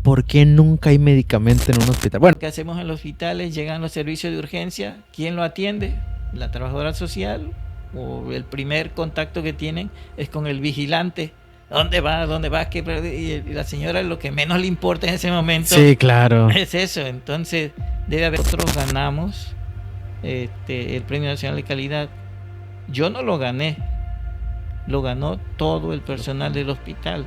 ¿por qué nunca hay medicamento en un hospital? Bueno, ¿Qué hacemos en los hospitales? Llegan los servicios de urgencia. ¿Quién lo atiende? La trabajadora social, o el primer contacto que tienen es con el vigilante. ¿Dónde va? ¿Dónde va? Y la señora lo que menos le importa en ese momento sí, claro. es eso. Entonces debe haber. Nosotros ganamos el Premio Nacional de Calidad. Yo no lo gané, lo ganó todo el personal del hospital,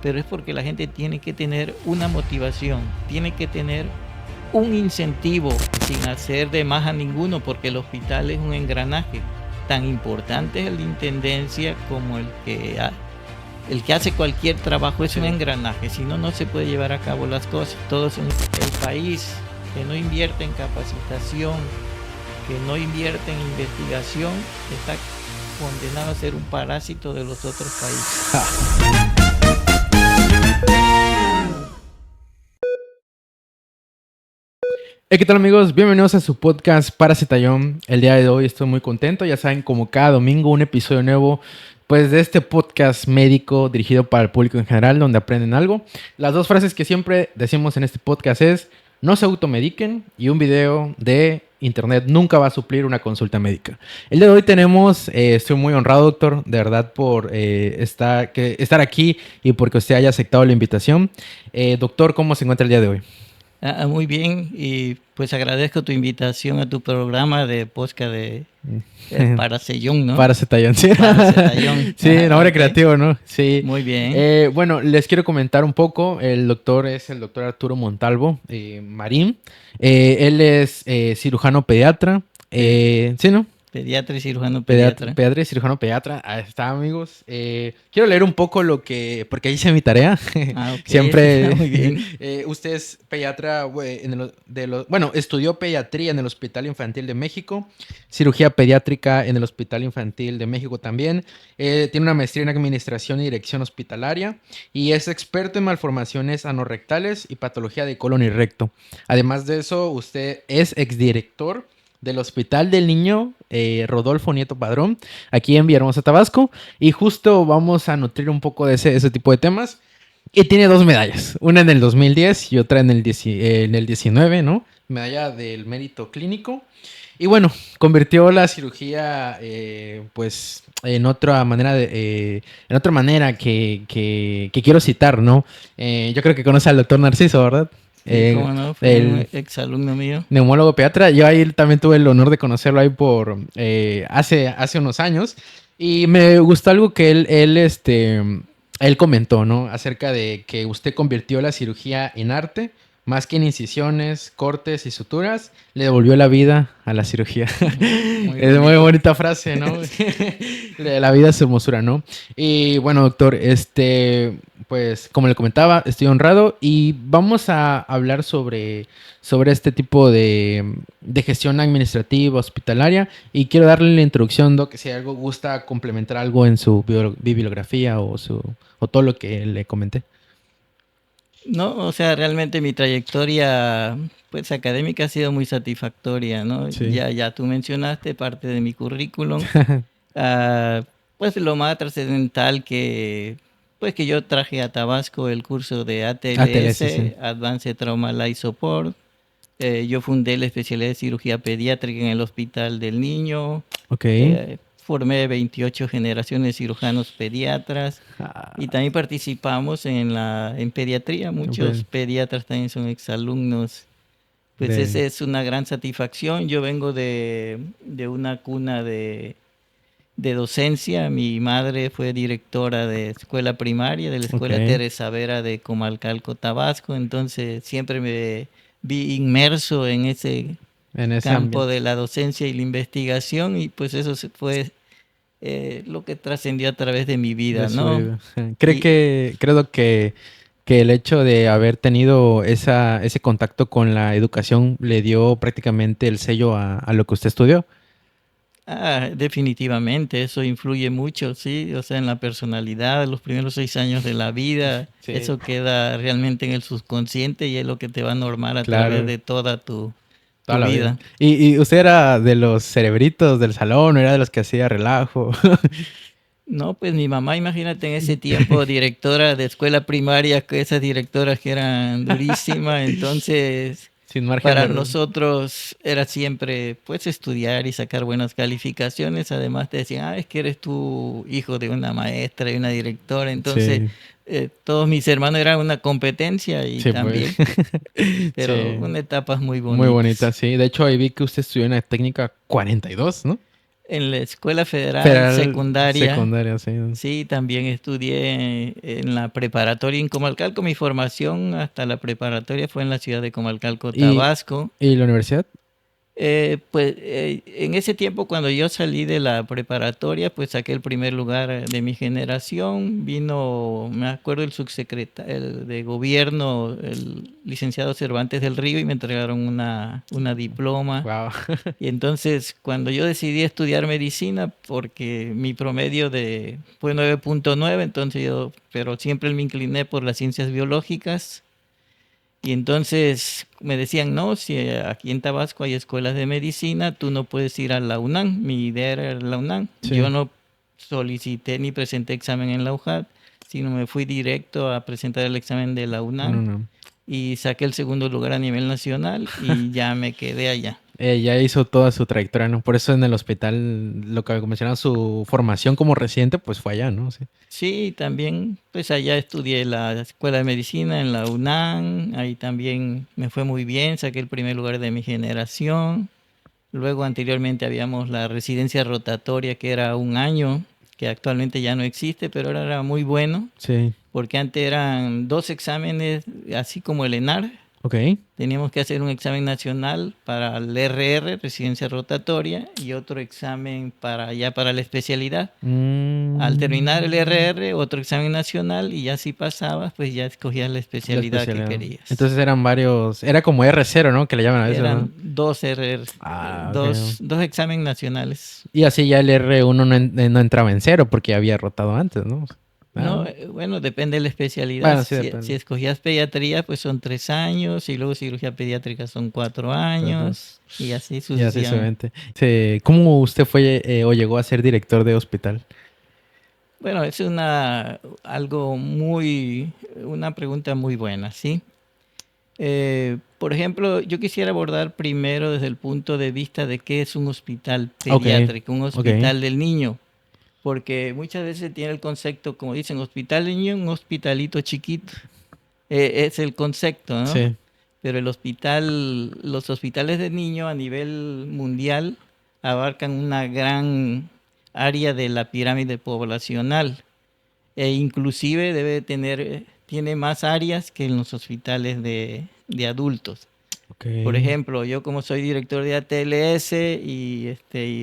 pero es porque la gente tiene que tener una motivación, tiene que tener un incentivo sin hacer de más a ninguno, porque el hospital es un engranaje. Tan importante es el de intendencia como el que hace cualquier trabajo, es un engranaje, si no, no se puede llevar a cabo las cosas. Todos en el país que no invierte en capacitación, que no invierte en investigación, está condenado a ser un parásito de los otros países. ¿Qué tal, amigos? Bienvenidos a su podcast Parasetallón. El día de hoy estoy muy contento. Ya saben, como cada domingo, un episodio nuevo pues de este podcast médico dirigido para el público en general, donde aprenden algo. Las dos frases que siempre decimos en este podcast es: no se automediquen, y un video de internet nunca va a suplir una consulta médica. El día de hoy tenemos, estoy muy honrado, doctor, de verdad, por estar aquí y porque usted haya aceptado la invitación. Doctor, ¿cómo se encuentra el día de hoy? Muy bien, y pues agradezco tu invitación a tu programa de podcast de Parasetallón, ¿no? Parasetallón, sí. Parasetallón. Sí, nombre creativo, ¿no? Sí. Muy bien. Bueno, les quiero comentar un poco. El doctor es el doctor Arturo Montalvo Marín. Él es cirujano pediatra. Sí, ¿no? Pediatra y cirujano pediatra. Pediatra y cirujano pediatra. Ahí está, amigos. Quiero leer un poco porque hice mi tarea. Okay. Siempre. Muy bien. Usted es pediatra, bueno, estudió pediatría en el Hospital Infantil de México, cirugía pediátrica en el Hospital Infantil de México también. Tiene una maestría en administración y dirección hospitalaria y es experto en malformaciones anorrectales y patología de colon y recto. Además de eso, usted es exdirector del Hospital del Niño Rodolfo Nieto Padrón, aquí en Villahermosa, Tabasco, y justo vamos a nutrir un poco de ese tipo de temas. Y tiene 2 medallas, una en el 2010 y otra en el 19, ¿no? Medalla del mérito clínico. Y bueno, convirtió la cirugía, pues, en otra manera que quiero citar, ¿no? Yo creo que conoce al doctor Narciso, ¿verdad? Sí, cómo no, fue un exalumno mío. Neumólogo pediatra. Yo ahí también tuve el honor de conocerlo ahí por hace unos años. Y me gustó algo que él comentó, ¿no? Acerca de que usted convirtió la cirugía en arte, más que en incisiones, cortes y suturas, le devolvió la vida a la cirugía. Es muy bonita frase, ¿no? La vida es su hermosura, ¿no? Y bueno, doctor, pues como le comentaba, estoy honrado y vamos a hablar sobre este tipo de gestión administrativa hospitalaria, y quiero darle la introducción, Doc, que si algo gusta complementar algo en su bibliografía o todo lo que le comenté. No, o sea, realmente mi trayectoria pues académica ha sido muy satisfactoria, ¿no? Sí. Ya tú mencionaste parte de mi currículum. Pues lo más trascendental que yo traje a Tabasco el curso de ATLS, sí. Advanced Trauma Life Support. Yo fundé la especialidad de cirugía pediátrica en el Hospital del Niño. Ok. Formé 28 generaciones de cirujanos pediatras y también participamos en pediatría. Muchos pediatras también son exalumnos. Pues esa es una gran satisfacción. Yo vengo de una cuna de docencia. Mi madre fue directora de escuela primaria de la Escuela Teresa Vera de Comalcalco, Tabasco. Entonces siempre me vi inmerso en ese campo ambiente de la docencia y la investigación, y pues eso fue lo que trascendió a través de mi vida, ¿no? Creo que el hecho de haber tenido ese contacto con la educación le dio prácticamente el sello a lo que usted estudió. Definitivamente, eso influye mucho, sí, o sea, en la personalidad de los primeros 6 años de la vida. Sí. Eso queda realmente en el subconsciente y es lo que te va a normar a través de toda tu vida. ¿Y usted era de los cerebritos del salón o era de los que hacía relajo? No, pues mi mamá, imagínate en ese tiempo, directora de escuela primaria, que esas directoras que eran durísimas, entonces Sin margen de para error. nosotros era siempre pues estudiar y sacar buenas calificaciones. Además te decían, es que eres tu hijo de una maestra y una directora. Entonces Sí, todos mis hermanos eran una competencia y sí, pues. también, pero Sí, una etapas muy muy bonita, bonitas. sí. De hecho, ahí vi que usted estudió en la técnica 42, ¿no? En la escuela federal Federal secundaria, secundaria, sí. sí, también estudié en la preparatoria en Comalcalco. Mi formación hasta la preparatoria fue en la ciudad de Comalcalco, ¿Y, Tabasco. y la universidad? En ese tiempo, cuando yo salí de la preparatoria, pues saqué el primer lugar de mi generación. Vino, me acuerdo, el subsecretario de gobierno, el licenciado Cervantes del Río, y me entregaron una diploma. Wow. Y entonces, cuando yo decidí estudiar medicina, porque mi promedio fue 9.9, entonces pero siempre me incliné por las ciencias biológicas. Y entonces me decían, no, si aquí en Tabasco hay escuelas de medicina, tú no puedes ir a la UNAM. Mi idea era la UNAM. Yo Sí. no solicité ni presenté examen en la UJAT, sino me fui directo a presentar el examen de la No, UNAM no. y saqué el segundo lugar a nivel nacional y ya me quedé allá. Ya hizo toda su trayectoria, ¿no? Por eso en el hospital, lo que mencionaba, su formación como residente, pues fue allá, ¿no? Sí. Sí, también, pues allá estudié la escuela de medicina en la UNAM, ahí también me fue muy bien, saqué el primer lugar de mi generación. Luego anteriormente habíamos la residencia rotatoria que era un año, que actualmente ya no existe, pero ahora era muy bueno, Sí. porque antes eran dos exámenes, así como el ENAR. Ok. Teníamos que hacer un examen nacional para el RR, residencia rotatoria, y otro examen para la especialidad. Al terminar el Mm, RR, otro examen nacional, y ya si pasabas, pues ya escogías la la especialidad que especialidad. querías. Entonces eran varios, era como R0, ¿no? Que le llaman a veces, ¿no? Eran dos RR, Ah, ok. dos exámenes nacionales. Y así ya el R1 no entraba en cero porque ya había rotado antes, ¿no? Ah, No, bueno, depende de la especialidad. bueno, sí Si depende. escogías pediatría, pues son 3 años, y luego cirugía pediátrica son cuatro Pero, años, y así y así sucesivamente. suavemente. Sí, ¿cómo usted fue o llegó a ser director de hospital? Bueno, es una pregunta muy buena, ¿sí? Por ejemplo, yo quisiera abordar primero desde el punto de vista de qué es un hospital Ok, pediátrico, un ok. hospital del niño, porque muchas veces tiene el concepto, como dicen, hospital del niño, un hospitalito chiquito. Es el concepto, ¿no? Sí, Pero los hospitales de niños a nivel mundial abarcan una gran área de la pirámide poblacional, e inclusive tiene más áreas que en los hospitales de adultos. ok. Por ejemplo, yo como soy director de ATLS y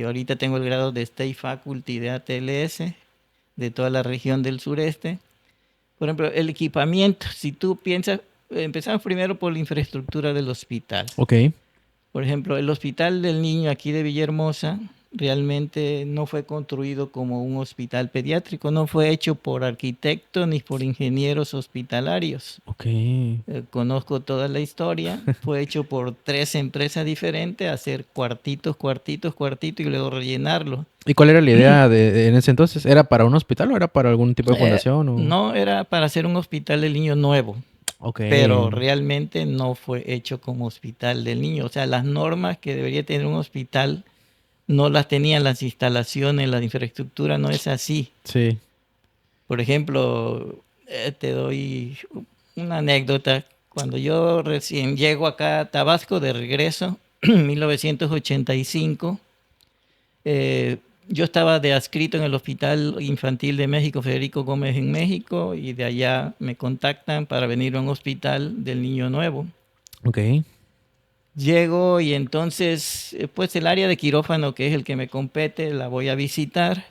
ahorita tengo el grado de State Faculty de ATLS de toda la región del sureste. Por ejemplo, el equipamiento, si tú piensas, empezamos primero por la infraestructura del hospital. Ok. Por ejemplo, el Hospital del Niño aquí de Villahermosa realmente no fue construido como un hospital pediátrico, no fue hecho por arquitectos ni por ingenieros hospitalarios. Ok. Conozco toda la historia, fue hecho por 3 empresas diferentes, hacer cuartitos, cuartitos, cuartitos y luego rellenarlo. ¿Y cuál era la idea en ese entonces? ¿Era para un hospital o era para algún tipo de fundación o...? No era para hacer un hospital del niño nuevo, Ok. pero realmente no fue hecho como hospital del niño. O sea, las normas que debería tener un hospital no las tenían, las instalaciones, la infraestructura, no es así. Sí. Por ejemplo, te doy una anécdota. Cuando yo recién llego acá a Tabasco de regreso, en 1985, yo estaba de adscrito en el Hospital Infantil de México, Federico Gómez en México, y de allá me contactan para venir a un hospital del Niño Nuevo. Ok. Llego y entonces, pues el área de quirófano, que es el que me compete, la voy a visitar,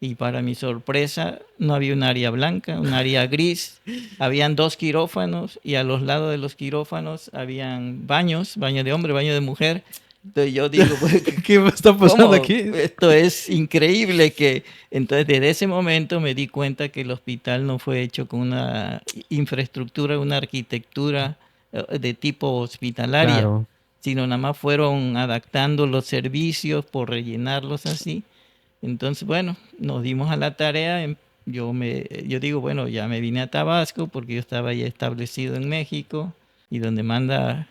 y para mi sorpresa no había un área blanca, un área gris. Habían dos quirófanos y a los lados de los quirófanos habían baños, baño de hombre, baño de mujer. Entonces yo digo, pues, ¿Qué está pasando ¿cómo? aquí? Esto es increíble que... Entonces, desde ese momento me di cuenta que el hospital no fue hecho con una infraestructura, una arquitectura de tipo hospitalaria, Claro. sino nada más fueron adaptando los servicios por rellenarlos así. Entonces, bueno, nos dimos a la tarea. Yo digo, bueno, ya me vine a Tabasco porque yo estaba ya establecido en México y donde manda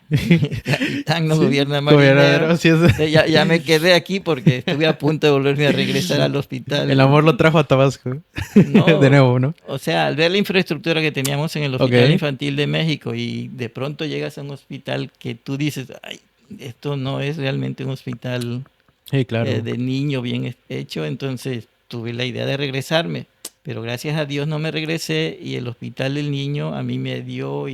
capitán no Sí, gobierna marinero. gobernador, sí es. Ya me quedé aquí porque estuve a punto de volverme a regresar al El hospital. amor lo trajo a Tabasco. De No, nuevo, ¿no? o sea, al ver la infraestructura que teníamos en el Hospital Ok. Infantil de México y de pronto llegas a un hospital que tú dices, ay, esto no es realmente un hospital Sí, claro. de niño bien hecho, entonces tuve la idea de regresarme, pero gracias a Dios no me regresé y el Hospital del Niño a mí me dio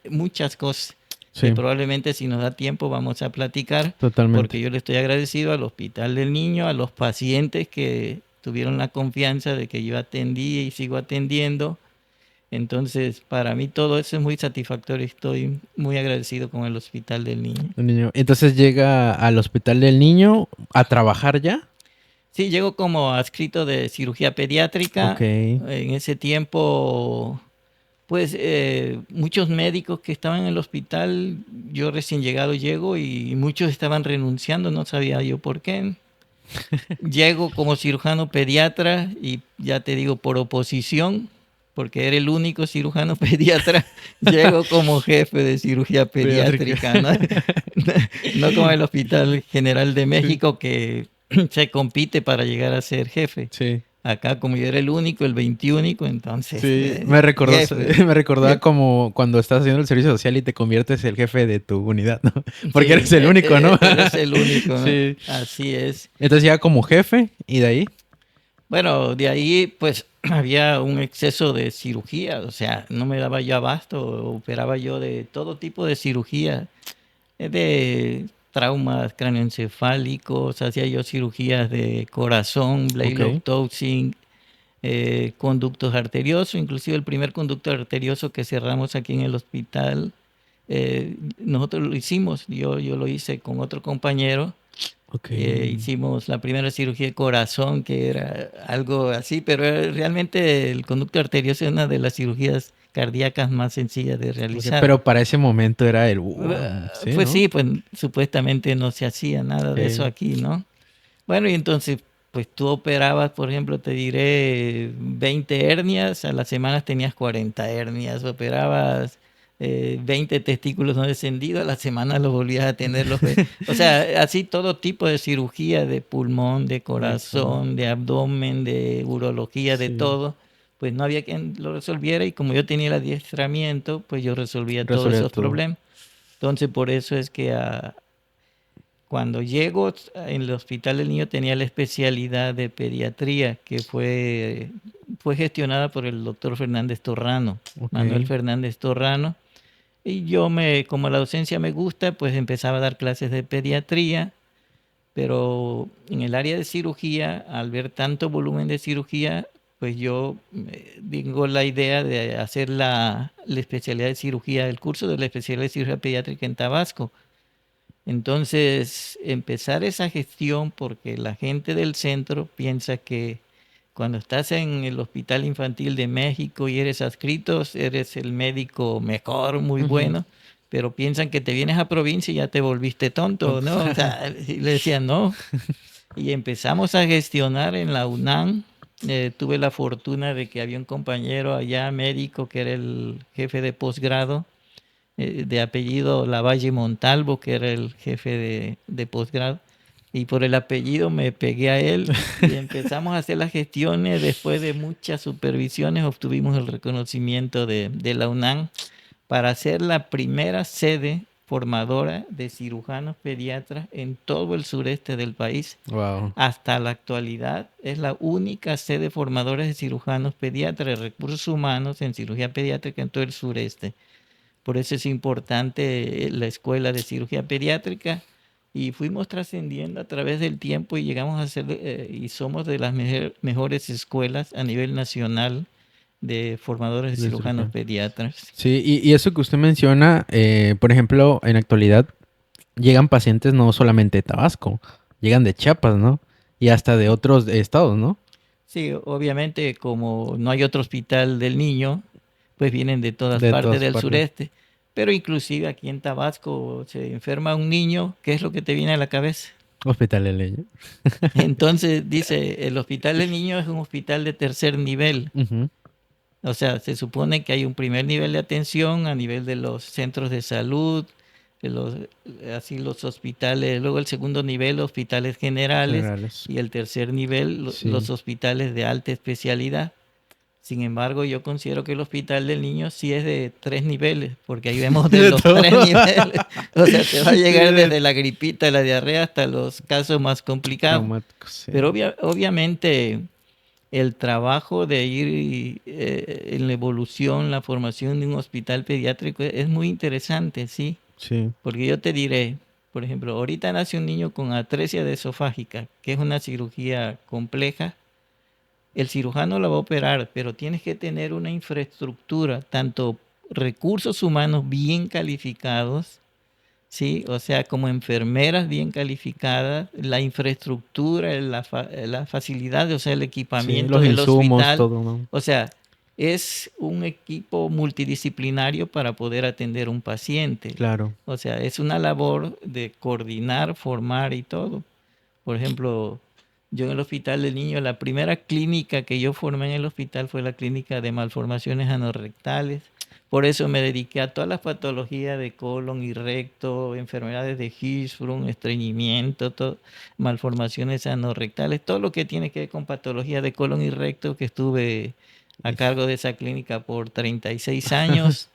muchas cosas que Sí, probablemente si nos da tiempo vamos a platicar, totalmente. porque yo le estoy agradecido al Hospital del Niño, a los pacientes que tuvieron la confianza de que yo atendí y sigo atendiendo. Entonces, para mí todo eso es muy satisfactorio. Estoy muy agradecido con el Hospital del Niño. Un niño. Entonces llega al hospital del niño a trabajar ya. Sí, llego como adscrito de cirugía Ok. pediátrica. En ese tiempo, pues muchos médicos que estaban en el hospital, yo recién llegado llego y muchos estaban renunciando, no sabía yo por qué. Llego como cirujano pediatra y ya te digo, por oposición, porque era el único cirujano pediatra, llego como jefe de cirugía Pediátrica. pediátrica, ¿no? No como el Hospital General de Sí. México que se compite para llegar a ser jefe. Sí. Acá como yo era el único, el 21, entonces Sí, me recordó, jefe. me recordaba como cuando estás haciendo el servicio social y te conviertes el jefe de tu unidad, ¿no? Porque Sí, eres el único, ¿no? eres el único, ¿no? Sí. Así es. Entonces ya como jefe y de ahí. Bueno, de ahí pues había un exceso de cirugía, o sea, no me daba yo abasto, operaba yo de todo tipo de cirugía, de traumas cráneoencefálicos, hacía yo cirugías de corazón, Ok. Blalock Touching, conductos arteriosos, inclusive el primer conducto arterioso que cerramos aquí en el hospital, nosotros lo hicimos, yo lo hice con otro compañero. Ok. Hicimos la primera cirugía de corazón, que era algo así, pero realmente el conducto arterioso es una de las cirugías cardíacas más sencillas de Ok, realizar. pero para ese momento era el wow, sí, Pues ¿no? sí, pues supuestamente no se hacía nada de eso Ok. aquí, ¿no? Bueno, y entonces, pues tú operabas, por ejemplo, te diré 20 hernias, a las semanas tenías 40 hernias, operabas 20 testículos no descendidos, a las semanas los volvías a tener o sea, así todo tipo de cirugía de pulmón, de De todo. corazón, de abdomen, de urología, de Sí. todo. Pues no había quien lo resolviera y como yo tenía el adiestramiento, pues yo resolvía todos Resolver esos todo. problemas. Entonces, por eso es que cuando llego en el Hospital del Niño tenía la especialidad de pediatría que fue gestionada por el doctor Fernández Torrano, Ok. Manuel Fernández Torrano. Y como la docencia me gusta, pues empezaba a dar clases de pediatría, pero en el área de cirugía, al ver tanto volumen de cirugía, pues yo tengo la idea de hacer la especialidad de cirugía, el curso de la especialidad de cirugía pediátrica en Tabasco. Entonces, empezar esa gestión porque la gente del centro piensa que cuando estás en el Hospital Infantil de México y eres adscrito, eres el médico mejor, muy Ujú. bueno, pero piensan que te vienes a provincia y ya te volviste tonto, Tontos. ¿no? O sea, y le decían no. Y empezamos a gestionar en la UNAM. Tuve la fortuna de que había un compañero allá médico que era el jefe de posgrado de apellido Lavalle Montalvo, que era el jefe de posgrado, y por el apellido me pegué a él y empezamos a hacer las gestiones. Después de muchas supervisiones obtuvimos el reconocimiento de la UNAM para ser la primera sede formadora de cirujanos pediatras en todo el sureste del país. Wow. Hasta la actualidad es la única sede formadora de cirujanos pediatras, de recursos humanos en cirugía pediátrica en todo el sureste. Por eso es importante la escuela de cirugía pediátrica y fuimos trascendiendo a través del tiempo y llegamos a ser y somos de las mejores escuelas a nivel nacional de formadores de De cirujanos cirugía. pediatras. Sí, y eso que usted menciona, por ejemplo, en actualidad llegan pacientes no solamente de Tabasco, llegan de Chiapas, ¿no? Y hasta de otros estados, ¿no? Sí, obviamente como no hay otro hospital del niño, pues vienen de todas De partes todas del partes. sureste. Pero inclusive aquí en Tabasco se enferma un niño, ¿qué es lo que te viene a la cabeza? Hospital del Niño. Entonces dice, el hospital del niño es un hospital de tercer nivel. Ujú. O sea, se supone que hay un primer nivel de atención a nivel de los centros de salud, de los, así los hospitales, luego el segundo nivel, hospitales generales, Generales. y el tercer nivel, Sí. los hospitales de alta especialidad. Sin embargo, yo considero que el hospital del niño sí es de 3 niveles, porque ahí vemos de De los todo. 3 niveles. O sea, te va a Sí, llegar de desde la gripita, la diarrea, hasta los casos más complicados. traumáticos, sí. Pero obviamente el trabajo de ir en la evolución, la formación de un hospital pediátrico es muy interesante, sí. Sí. Porque yo te diré, por ejemplo, ahorita nace un niño con atresia de esofágica, que es una cirugía compleja. El cirujano lo va a operar, pero tienes que tener una infraestructura, tanto recursos humanos bien calificados, ¿sí? O sea, como enfermeras bien calificadas, la infraestructura, la facilidad, o sea, el Sí, equipamiento los del insumos, hospital. todo, ¿no? O sea, es un equipo multidisciplinario para poder atender un paciente. Claro. O sea, es una labor de coordinar, formar y todo. Por ejemplo, yo en el hospital del niño, la primera clínica que yo formé en el hospital fue la clínica de malformaciones anorrectales. Por eso me dediqué a todas las patologías de colon y recto, enfermedades de Hirschsprung, estreñimiento, malformaciones anorrectales, todo lo que tiene que ver con patología de colon y recto, que estuve a cargo de esa clínica por 36 años.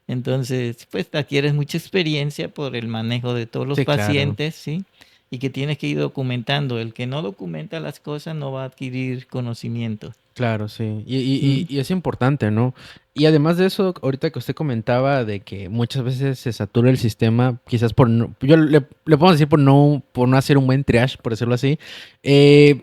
Entonces, pues adquieres mucha experiencia por el manejo de todos los Sí, claro. pacientes, ¿sí? Y que tienes que ir documentando. El que no documenta las cosas no va a adquirir conocimiento. Claro, sí. Mm. Y es importante, ¿no? Y además de eso, ahorita que usted comentaba de que muchas veces se satura el sistema, quizás por no, le podemos decir por no hacer un buen triage, por decirlo así. Eh,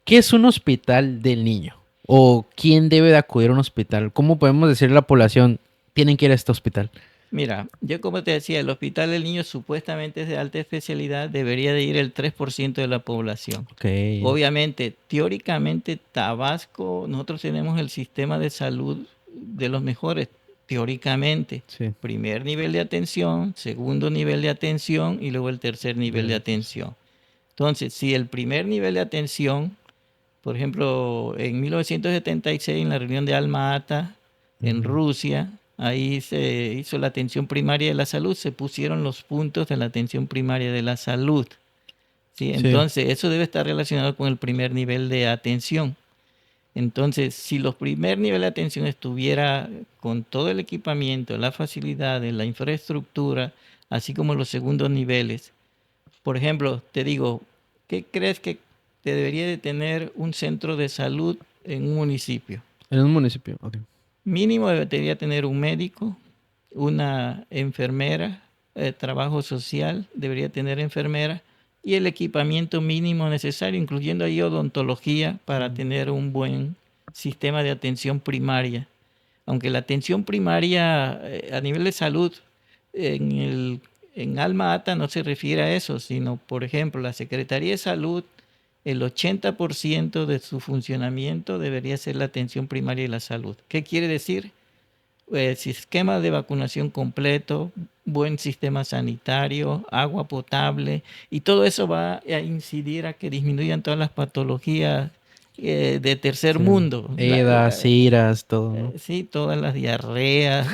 ¿Qué es un hospital del niño? ¿O quién debe de acudir a un hospital? ¿Cómo podemos decirle a la población, tienen que ir a este hospital? Mira, yo como te decía, el hospital del niño supuestamente es de alta especialidad, debería de ir el 3% de la población. Ok, Obviamente, teóricamente, Tabasco, nosotros tenemos el sistema de salud de los mejores, teóricamente. sí. Primer nivel de atención, segundo nivel de atención y luego el tercer nivel de atención. Entonces, si el primer nivel de atención, por ejemplo, en 1976, en la reunión de Alma Ata, en Ujú. Rusia, ahí se hizo la atención primaria de la salud, se pusieron los puntos de la atención primaria de la salud. ¿Sí? Sí, Entonces, eso debe estar relacionado con el primer nivel de atención. Entonces, si los primer nivel de atención estuviera con todo el equipamiento, las facilidades, la infraestructura, así como los segundos niveles, por ejemplo, te digo, ¿qué crees que te debería de tener un centro de salud en un municipio? en un municipio. Ok. Mínimo debería tener un médico, una enfermera, trabajo social, debería tener enfermera y el equipamiento mínimo necesario, incluyendo ahí odontología, para Mm. tener un buen sistema de atención primaria. Aunque la atención primaria a nivel de salud en en Alma Ata no se refiere a eso, sino, por ejemplo, la Secretaría de Salud, el 80% de su funcionamiento debería ser la atención primaria y la salud. ¿Qué quiere decir? Esquema de vacunación completo, buen sistema sanitario, agua potable, y todo eso va a incidir a que disminuyan todas las patologías de tercer Sí. mundo. Edas, iras, todo, ¿no? Sí, todas las diarreas,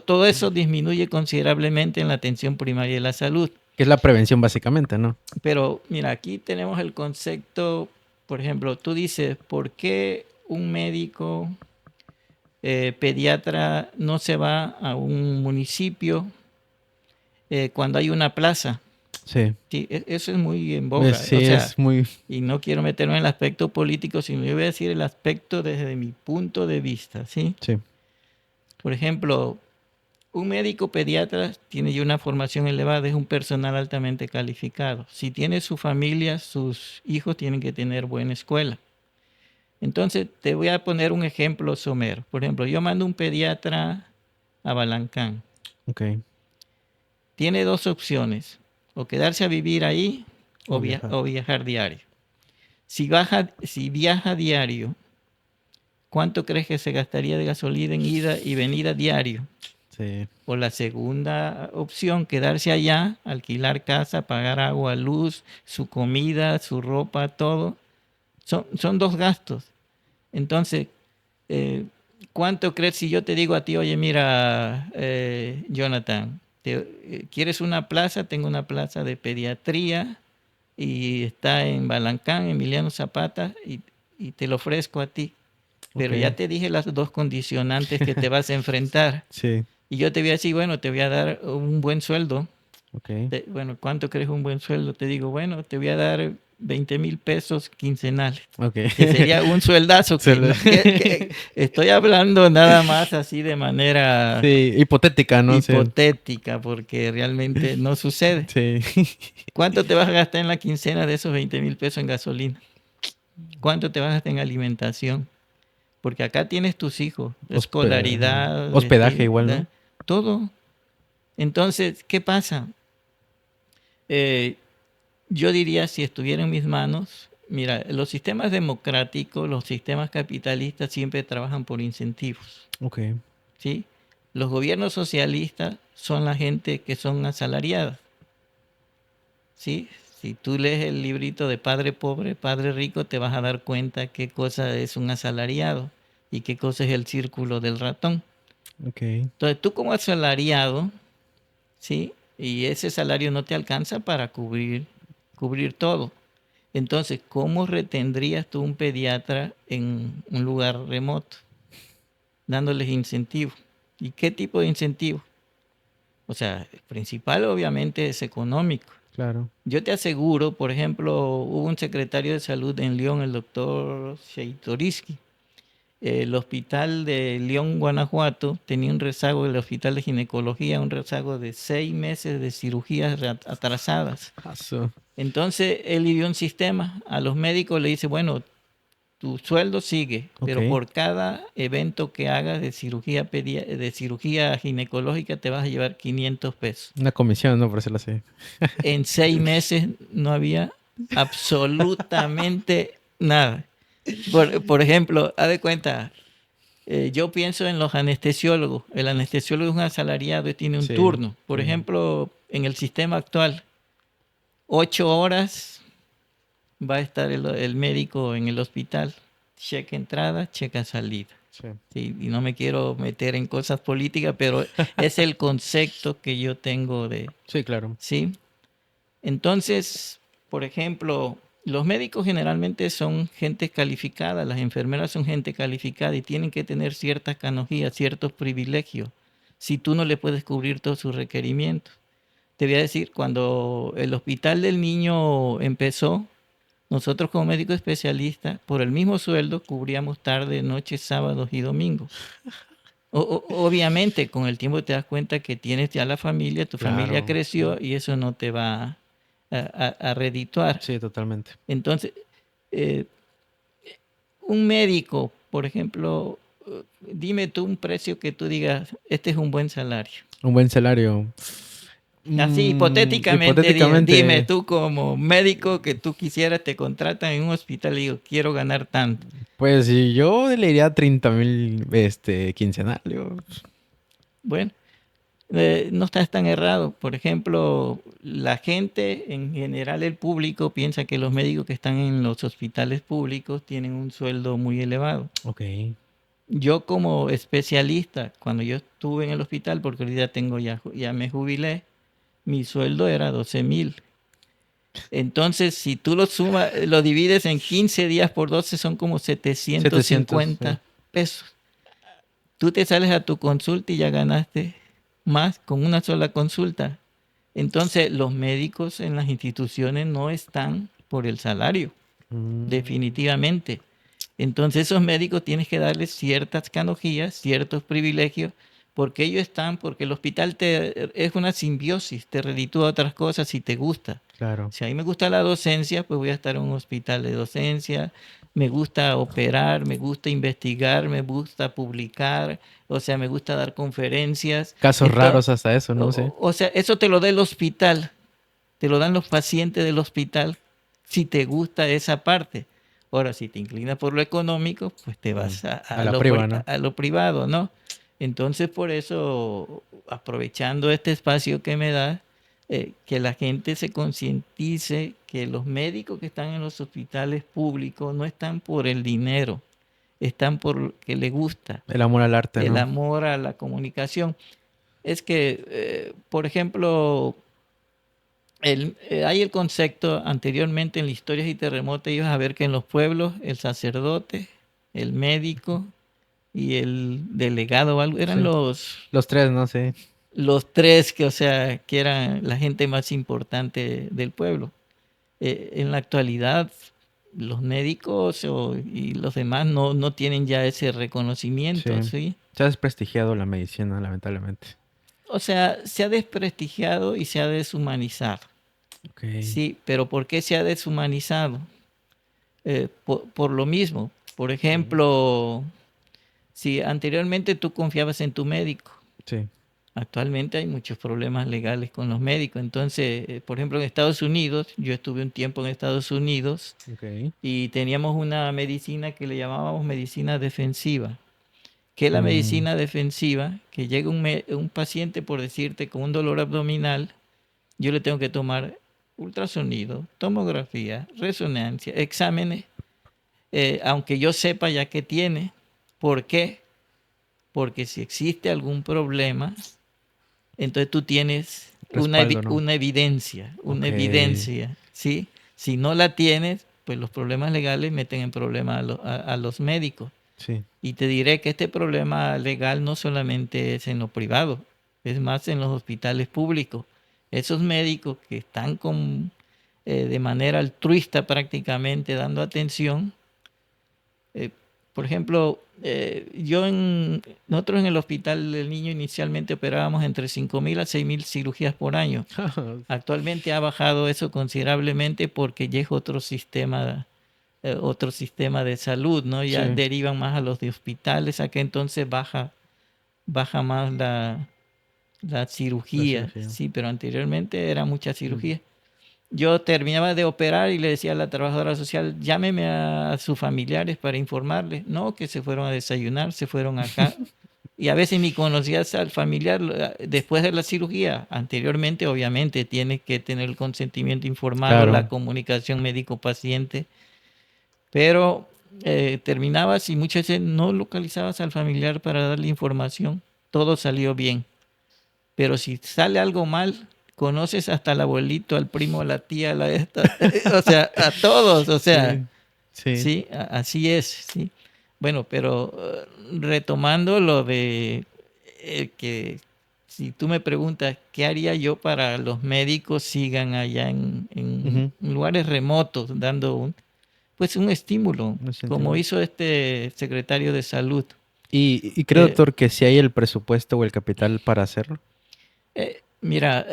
todo eso disminuye considerablemente en la atención primaria de la salud. Que es la prevención básicamente, ¿no? Pero mira, aquí tenemos el concepto, por ejemplo, tú dices, ¿por qué un médico pediatra no se va a un municipio cuando hay una plaza? Sí. Sí, eso es muy en boga. O Sí, sea, es muy... y no quiero meterme en el aspecto político, sino yo voy a decir el aspecto desde mi punto de vista, ¿sí? Sí. Por ejemplo, un médico pediatra tiene ya una formación elevada, es un personal altamente calificado. Si tiene su familia, sus hijos tienen que tener buena escuela. Entonces, te voy a poner un ejemplo somero. Por ejemplo, yo mando un pediatra a Balancán. Ok. Tiene dos opciones, o quedarse a vivir ahí O viajar. o viajar diario. Si viaja diario, ¿cuánto crees que se gastaría de gasolina en ida y venida diario? Sí. O la segunda opción, quedarse allá, alquilar casa, pagar agua, luz, su comida, su ropa, todo. Son dos gastos. Entonces, eh, ¿cuánto crees si yo te digo a ti, oye, mira, Jonathan, ¿quieres una plaza? Tengo una plaza de pediatría y está en Balancán, Emiliano Zapata, y te lo ofrezco a ti. Ok. Pero ya te dije las dos condicionantes que te vas a enfrentar. Sí. Y yo te voy a decir, bueno, te voy a dar un buen sueldo. Ok. Bueno, ¿cuánto crees un buen sueldo? Te digo, bueno, te voy a dar 20,000 pesos quincenales, Ok. que sería un sueldazo Se que estoy hablando nada más así de manera Sí, hipotética, ¿no? Sí. hipotética, porque realmente no sucede. Sí. ¿Cuánto te vas a gastar en la quincena de esos 20,000 pesos en gasolina? ¿Cuánto te vas a gastar en alimentación? Porque acá tienes tus hijos, escolaridad, Hospedaje igual, ¿no? todo. Entonces, ¿qué pasa? Eh, yo diría, si estuviera en mis manos, mira, los sistemas democráticos, los sistemas capitalistas siempre trabajan por incentivos, Ok. ¿sí? Los gobiernos socialistas son la gente que son asalariadas, ¿sí? Si tú lees el librito de Padre Pobre, Padre Rico, te vas a dar cuenta qué cosa es un asalariado y qué cosa es el círculo del ratón. Ok. Entonces, tú como asalariado, ¿sí? Y ese salario no te alcanza para cubrir todo. Entonces, ¿cómo retendrías tú un pediatra en un lugar remoto? Dándoles incentivos. ¿Y qué tipo de incentivo? O sea, el principal obviamente es económico. Claro. Yo te aseguro, por ejemplo, hubo un secretario de salud en León, el doctor Sheitoriski. El hospital de León, Guanajuato, tenía un rezago, el hospital de ginecología, un rezago de 6 meses de cirugías atrasadas. Paso. Entonces él dio un sistema, a los médicos le dice, bueno, tu sueldo sigue, Ok. pero por cada evento que hagas de cirugía ginecológica te vas a llevar 500 pesos. Una comisión, ¿no? Por decirlo así. En 6 meses no había absolutamente nada. Por ejemplo, haz de cuenta, yo pienso en los anestesiólogos. El anestesiólogo es un asalariado y tiene un Sí. turno. Por ejemplo, en el sistema actual, 8 horas va a estar el médico en el hospital. Checa entrada, checa salida. Sí. Sí, y no me quiero meter en cosas políticas, pero es el concepto que yo tengo de, Sí, claro. ¿sí? Entonces, por ejemplo, los médicos generalmente son gente calificada, las enfermeras son gente calificada y tienen que tener ciertas canonjías, ciertos privilegios, si tú no le puedes cubrir todos sus requerimientos. Te voy a decir, cuando el hospital del niño empezó, nosotros como médicos especialistas, por el mismo sueldo, cubríamos tarde, noche, sábados y domingos. Obviamente, con el tiempo te das cuenta que tienes ya la familia, tu familia Claro. creció y eso no te va a redituar. Sí, totalmente. Entonces, eh, un médico, por ejemplo, dime tú un precio que tú digas, este es un buen salario. Un buen salario. Así, hipotéticamente, dime Hipotéticamente, tú como médico que tú quisieras, te contratan en un hospital y digo, quiero ganar tanto. pues si yo le diría 30,000 quincenal. Bueno, no estás tan errado. Por ejemplo, la gente, en general el público, piensa que los médicos que están en los hospitales públicos tienen un sueldo muy elevado. Ok. Yo como especialista, cuando yo estuve en el hospital, porque ahorita ya me jubilé, mi sueldo era 12,000. Entonces, si tú lo sumas, lo divides en 15 días por 12, son como 700, sí. 750 pesos. Tú te sales a tu consulta y ya ganaste más con una sola consulta. Entonces, los médicos en las instituciones no están por el salario, definitivamente. Entonces, esos médicos tienes que darles ciertas canonjías, ciertos privilegios, porque ellos están, porque el hospital es una simbiosis, te reditúa otras cosas si te gusta. Claro. Si a mí me gusta la docencia, pues voy a estar en un hospital de docencia. Me gusta operar, me gusta investigar, me gusta publicar, o sea, me gusta dar conferencias. Casos raros hasta eso, no sé. O sea, eso te lo da el hospital, te lo dan los pacientes del hospital si te gusta esa parte. Ahora, si te inclinas por lo económico, pues te vas A la priva, ¿no? a lo privado, ¿no? Entonces, por eso, aprovechando este espacio que me da, que la gente se concientice que los médicos que están en los hospitales públicos no están por el dinero, están por que les gusta, El amor al arte, el ¿no? amor a la comunicación. Es que, por ejemplo, hay el concepto anteriormente en las historias y terremotos, ibas a ver que en los pueblos el sacerdote, el médico y el delegado o algo eran Sí. Los tres, no sé. los tres que, o sea, que eran la gente más importante del pueblo. En la actualidad, los médicos y los demás no tienen ya ese Sí. reconocimiento, ¿sí? Se ha desprestigiado la medicina, lamentablemente. O sea, se ha desprestigiado y se ha deshumanizado. Ok. Sí, pero ¿por qué se ha deshumanizado? Por lo mismo. Por ejemplo, si anteriormente tú confiabas en tu médico, Sí. actualmente hay muchos problemas legales con los médicos. Entonces, por ejemplo, en Estados Unidos, yo estuve un tiempo en Estados Unidos Ok. y teníamos una medicina que le llamábamos medicina defensiva. ¿Qué es la Mm, medicina defensiva? Que llega un paciente, por decirte, con un dolor abdominal, yo le tengo que tomar ultrasonido, tomografía, resonancia, exámenes, aunque yo sepa ya que tiene. ¿Por qué? Porque si existe algún problema, entonces tú tienes respaldo, ¿no? una Ok. evidencia, ¿sí? Si no la tienes, pues los problemas legales meten en problemas a los médicos. Sí. Y te diré que este problema legal no solamente es en lo privado, es más en los hospitales públicos. Esos médicos que están de manera altruista prácticamente dando atención, eh, por ejemplo, nosotros en el Hospital del Niño inicialmente operábamos entre 5.000 a 6.000 cirugías por año. Actualmente ha bajado eso considerablemente porque ya es otro sistema de salud, ¿no? Ya Sí. derivan más a los de hospitales, a que entonces baja más la La cirugía, cirugía. sí, pero anteriormente era mucha Mm. cirugía. Yo terminaba de operar y le decía a la trabajadora social, llámeme a sus familiares para informarles. No, que se fueron a desayunar, se fueron acá. Y a veces ni conocías al familiar después de la cirugía. Anteriormente, obviamente, tienes que tener el consentimiento informado, la Claro. comunicación médico-paciente, pero terminabas y muchas veces no localizabas al familiar para darle información. Todo salió bien. Pero si sale algo mal, conoces hasta al abuelito, al primo, a la tía, a la esta, o sea, a todos, o sea, Sí. Sí. sí, así es, sí. Bueno, pero retomando lo de que si tú me preguntas qué haría yo para los médicos sigan allá en Ujú. lugares remotos dando pues un estímulo, Lo como siento. hizo este secretario de salud. Y creo, Eh, doctor, que si hay el presupuesto o el capital para hacerlo. Mira,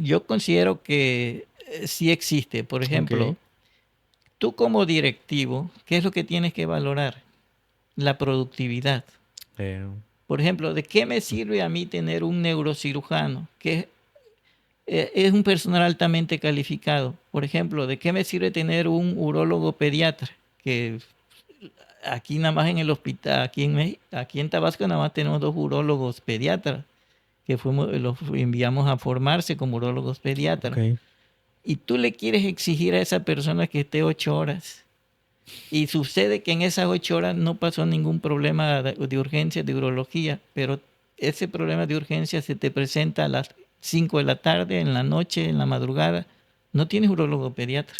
yo considero que sí existe. Por Ok. ejemplo, tú como directivo, ¿qué es lo que tienes que valorar? La productividad. Eh, Por ejemplo, ¿de qué me sirve a mí tener un neurocirujano que es un personal altamente calificado? Por ejemplo, ¿de qué me sirve tener un urólogo pediatra? Que aquí nada más en el hospital, aquí en Tabasco nada más tenemos dos urólogos pediatras que los enviamos a formarse como urólogos pediatras. ok. Y tú le quieres exigir a esa persona que esté 8 horas. Y sucede que en esas 8 horas no pasó ningún problema de urgencia, de urología, pero ese problema de urgencia se te presenta a las 5 de la tarde, en la noche, en la madrugada. No tienes urologo pediatra.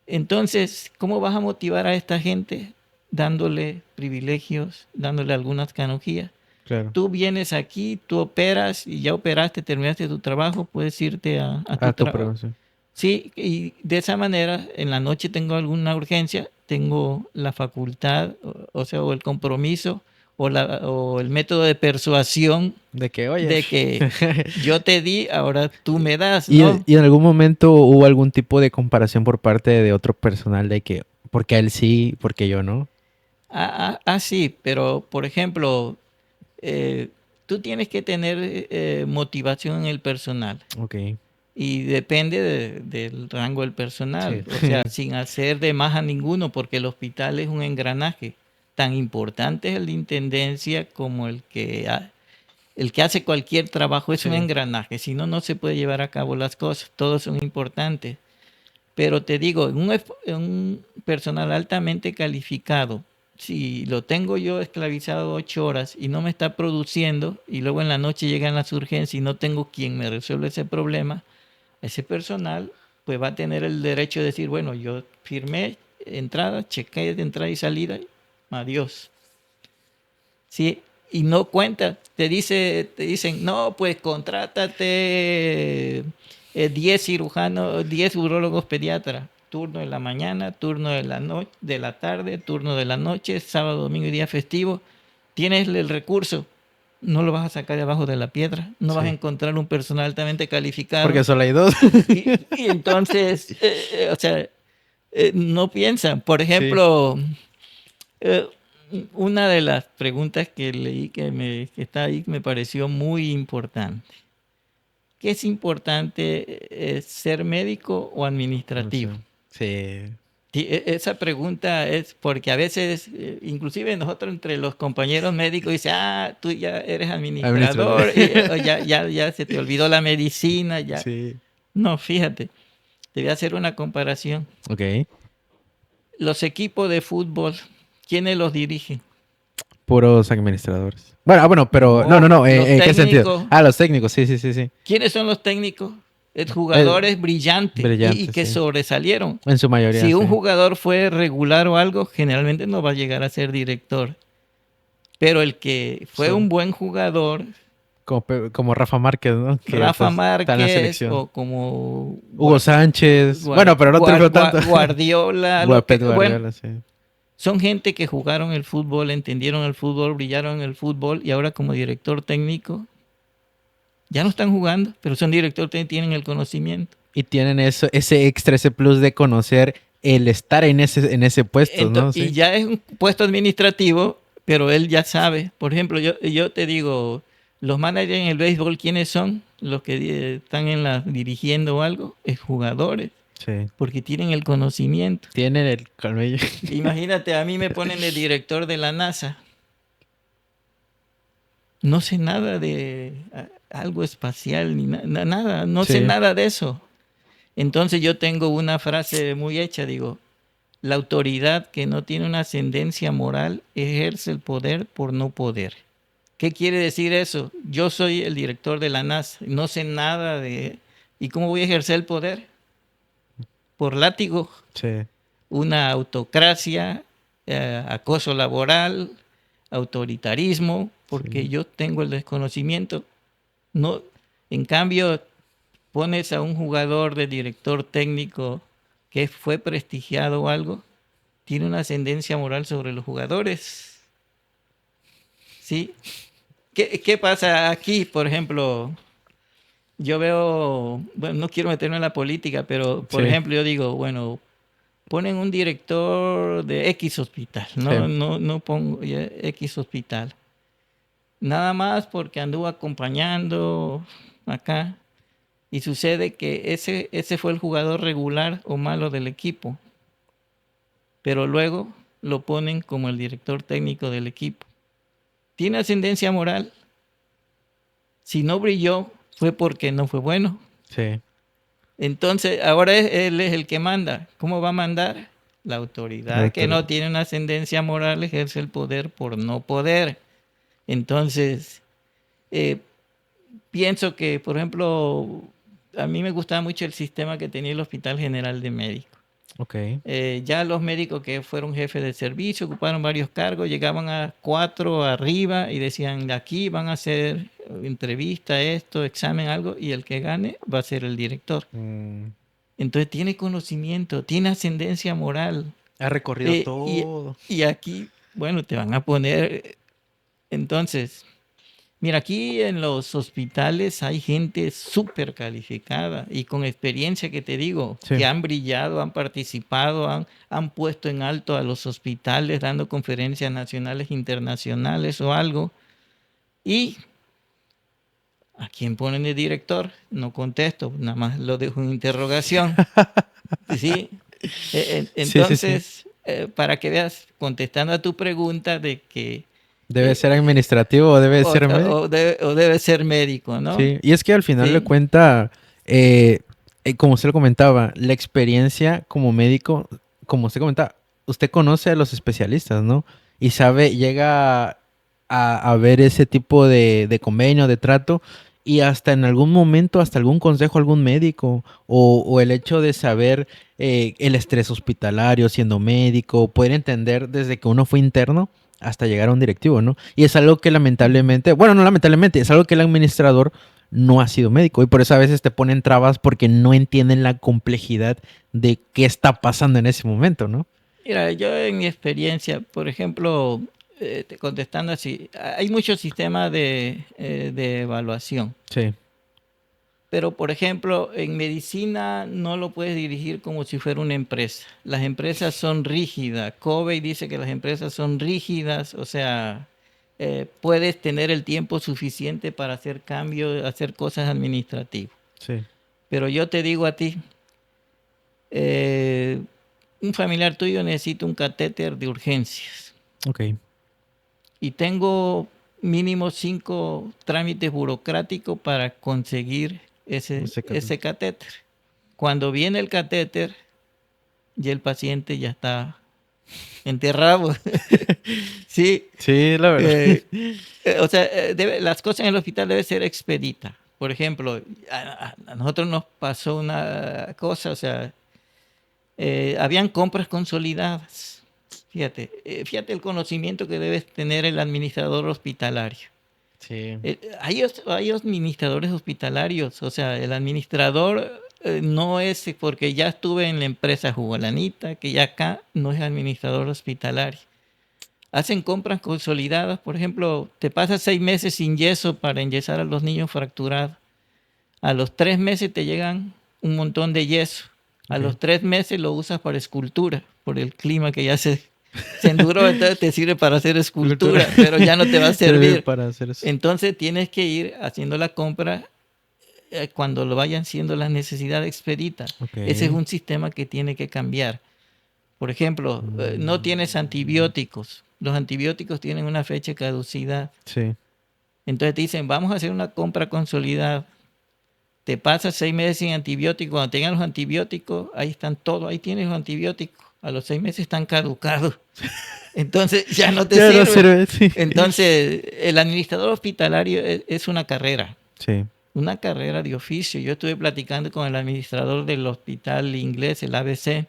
Entonces, ¿cómo vas a motivar a esta gente? Dándole privilegios, dándole algunas canonjías. Claro. Tú vienes aquí, tú operas y ya operaste, terminaste tu trabajo, puedes irte a tu Ah, tu trabajo. pregunta. Sí, y de esa manera, en la noche tengo alguna urgencia, tengo la facultad, o sea, o el compromiso, o el método de persuasión De que, oye. de que yo te di, ahora tú me das, ¿Y, ¿no? y en algún momento hubo algún tipo de comparación por parte de otro personal de que, porque a él sí, porque yo no? Sí, pero por ejemplo, eh, tú tienes que tener motivación en el personal. Ok. Y depende del rango del personal, Sí. o sea, sin hacer de más a ninguno, porque el hospital es un engranaje. tan importante es el de intendencia como el que hace cualquier trabajo. Es un engranaje, si no, no se puede llevar a cabo las cosas. Todos son importantes. Pero te digo, un personal altamente calificado, si lo tengo yo esclavizado 8 horas y no me está produciendo, y luego en la noche llegan las urgencias y no tengo quien me resuelva ese problema, ese personal pues va a tener el derecho de decir, bueno, yo firmé entrada, chequé de entrada y salida, adiós. ¿Sí? Y no cuenta, te dicen, no, pues contrátate 10 cirujanos, 10 urólogos pediatras, turno de la mañana, turno de la noche, de la tarde, turno de la noche, sábado, domingo y día festivo. Tienes el recurso, no lo vas a sacar de abajo de la piedra, no vas a encontrar un personal altamente calificado. Porque solo hay 2. Y entonces, o sea, no piensan. Por ejemplo, una de las preguntas que leí que está ahí me pareció muy importante. ¿Qué es importante, ser médico o administrativo? Sí. Esa pregunta es porque a veces, inclusive nosotros entre los compañeros médicos, dice, tú ya eres administrador, ya se te olvidó la medicina, ya. Sí. No, fíjate, te voy a hacer una comparación. Ok. Los equipos de fútbol, ¿quiénes los dirigen? Puros administradores. Bueno, pero no. ¿Qué sentido? Los técnicos, sí. ¿Quiénes son los técnicos? Jugadores brillantes y que sobresalieron. En su mayoría. Si un jugador fue regular o algo, generalmente no va a llegar a ser director. Pero el que fue un buen jugador, como Rafa Márquez, ¿no? Que Rafa Márquez o como Hugo Sánchez. Bueno, pero no triunfó tanto. Guardiola. Guardiola, sí. Son gente que jugaron el fútbol, entendieron el fútbol, brillaron en el fútbol y ahora como director técnico ya no están jugando, pero son director técnico, tienen el conocimiento. Y tienen ese extra, ese plus de conocer el estar en ese puesto, ¿no? Y ya es un puesto administrativo, pero él ya sabe. Por ejemplo, yo te digo, los managers en el béisbol, ¿quiénes son? Los que están dirigiendo algo, es jugadores. Sí. Porque tienen el conocimiento. Tienen el cabello. Imagínate, a mí me ponen de director de la NASA. No sé nada de algo espacial, ni nada. No sé nada de eso. Entonces yo tengo una frase muy hecha, digo, la autoridad que no tiene una ascendencia moral ejerce el poder por no poder. ¿Qué quiere decir eso? Yo soy el director de la NASA, no sé nada de... ¿Y cómo voy a ejercer el poder? Por látigo. Sí. Una autocracia, acoso laboral, autoritarismo, porque yo tengo el desconocimiento. No, en cambio, pones a un jugador de director técnico que fue prestigiado o algo, tiene una ascendencia moral sobre los jugadores. ¿Sí? ¿Qué pasa aquí, por ejemplo? Yo veo, bueno, no quiero meterme en la política, pero por ejemplo yo digo, bueno, ponen un director de X hospital, no pongo X hospital. Nada más porque anduvo acompañando acá y sucede que ese fue el jugador regular o malo del equipo, pero luego lo ponen como el director técnico del equipo. ¿Tiene ascendencia moral? Si no brilló, fue porque no fue bueno. Sí. Entonces, ahora él es el que manda. ¿Cómo va a mandar? La autoridad que no tiene una ascendencia moral ejerce el poder por no poder. Entonces, pienso que, por ejemplo, a mí me gustaba mucho el sistema que tenía el Hospital General de Médicos. Okay. Ya los médicos que fueron jefes de servicio, ocuparon varios cargos, llegaban a 4 arriba y decían, aquí van a hacer entrevista, examen, algo, y el que gane va a ser el director. Entonces tiene conocimiento, tiene ascendencia moral. Ha recorrido todo. Y aquí, bueno, te van a poner... Entonces, mira, aquí en los hospitales hay gente súper calificada y con experiencia, que te digo, que han brillado, han participado, han puesto en alto a los hospitales dando conferencias nacionales, internacionales o algo. Y ¿a quién ponen de director? No contesto, nada más lo dejo en interrogación. ¿Sí? Entonces, para que veas, contestando a tu pregunta de que ¿Debe ser administrativo o debe ser médico? o debe ser médico, ¿no? Sí, y es que al final de Sí. cuenta, como usted lo comentaba, la experiencia como médico, como usted comentaba, usted conoce a los especialistas, ¿no? Y sabe, llega a ver ese tipo de convenio, de trato, y hasta en algún momento, hasta algún consejo, algún médico, o el hecho de saber el estrés hospitalario siendo médico, poder entender desde que uno fue interno hasta llegar a un directivo, ¿no? Y es algo que lamentablemente, bueno, no lamentablemente, es algo que el administrador no ha sido médico y por eso a veces te ponen trabas porque no entienden la complejidad de qué está pasando en ese momento, ¿no? Mira, yo en mi experiencia, por ejemplo, contestando así, hay muchos sistemas de evaluación, Sí, pero por ejemplo, en medicina no lo puedes dirigir como si fuera una empresa. Las empresas son rígidas. Covey dice que las empresas son rígidas, o sea, puedes tener el tiempo suficiente para hacer cambios, hacer cosas administrativas. sí, Pero yo te digo a ti, eh, un familiar tuyo necesita un catéter de urgencias ok. y tengo mínimo 5 trámites burocráticos para conseguir Ese ese caso. catéter. Cuando viene el catéter, ya el paciente ya está enterrado. Sí, Sí, la verdad. eh, o sea, las cosas en el hospital deben ser expeditas. Por ejemplo, a nosotros nos pasó una cosa, o sea, habían compras consolidadas. Fíjate, fíjate el conocimiento que debe tener el administrador hospitalario. Sí, Hay administradores hospitalarios, o sea, el administrador no es porque ya estuve en la empresa jugolanita, que ya acá no es administrador hospitalario. Hacen compras consolidadas, por ejemplo, te pasas 6 meses sin yeso para enyesar a los niños fracturados. A los 3 meses te llegan un montón de yeso. A ok. los 3 meses lo usas para escultura, por el clima que ya se enduró, entonces te sirve para hacer Cultura. escultura, pero ya no te va a Servir servir. para hacer eso. Entonces tienes que ir haciendo la compra cuando lo vayan siendo las necesidades expeditas. Ok. Ese es un sistema que tiene que cambiar. Por ejemplo, no tienes antibióticos. Los antibióticos tienen una fecha de caducidad. Sí, Entonces te dicen, vamos a hacer una compra consolidada. Te pasas 6 meses sin antibióticos. Cuando tengan los antibióticos, ahí están todos. Ahí tienes los antibióticos. A los 6 meses están caducados. Entonces ya no te ya no sirve. sirve, sí. Entonces, el administrador hospitalario es una carrera. Sí, Una carrera de oficio. Yo estuve platicando con el administrador del hospital inglés, el ABC,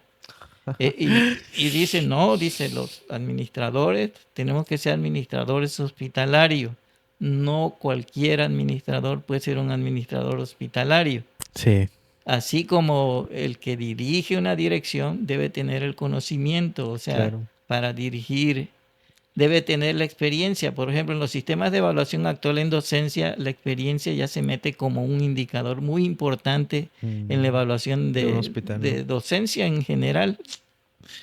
y dice, no, dice, los administradores, tenemos que ser administradores hospitalarios. No cualquier administrador puede ser un administrador hospitalario. sí, Así como el que dirige una dirección debe tener el conocimiento, o sea, claro. para dirigir debe tener la experiencia. Por ejemplo, en los sistemas de evaluación actual en docencia, la experiencia ya se mete como un indicador muy importante en la evaluación De un hospital, ¿no? de docencia en general.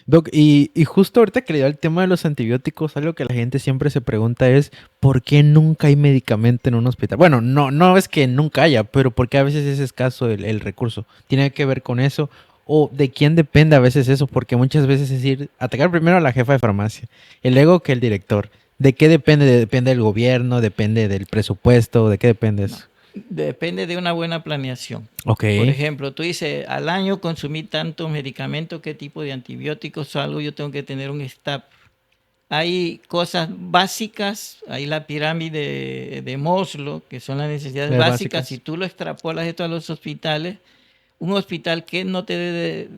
Doc, y justo ahorita que le da el tema de los antibióticos, algo que la gente siempre se pregunta es, ¿por qué nunca hay medicamento en un hospital? Bueno, no es que nunca haya, pero ¿por qué a veces es escaso el recurso? ¿Tiene que ver con eso? ¿O de quién depende a veces eso? Porque muchas veces es ir, atacar primero a la jefa de farmacia, el luego que el director. ¿De qué depende? Depende del gobierno, depende del presupuesto, ¿de qué depende No, eso? depende de una buena planeación. Ok, Por ejemplo, tú dices, al año consumí tantos medicamentos, qué tipo de antibióticos o algo, yo tengo que tener un staff. Hay cosas básicas, hay la pirámide de Maslow, que son las necesidades las básicas. Si básicas. tú lo extrapolas esto a los hospitales, un hospital que no te debe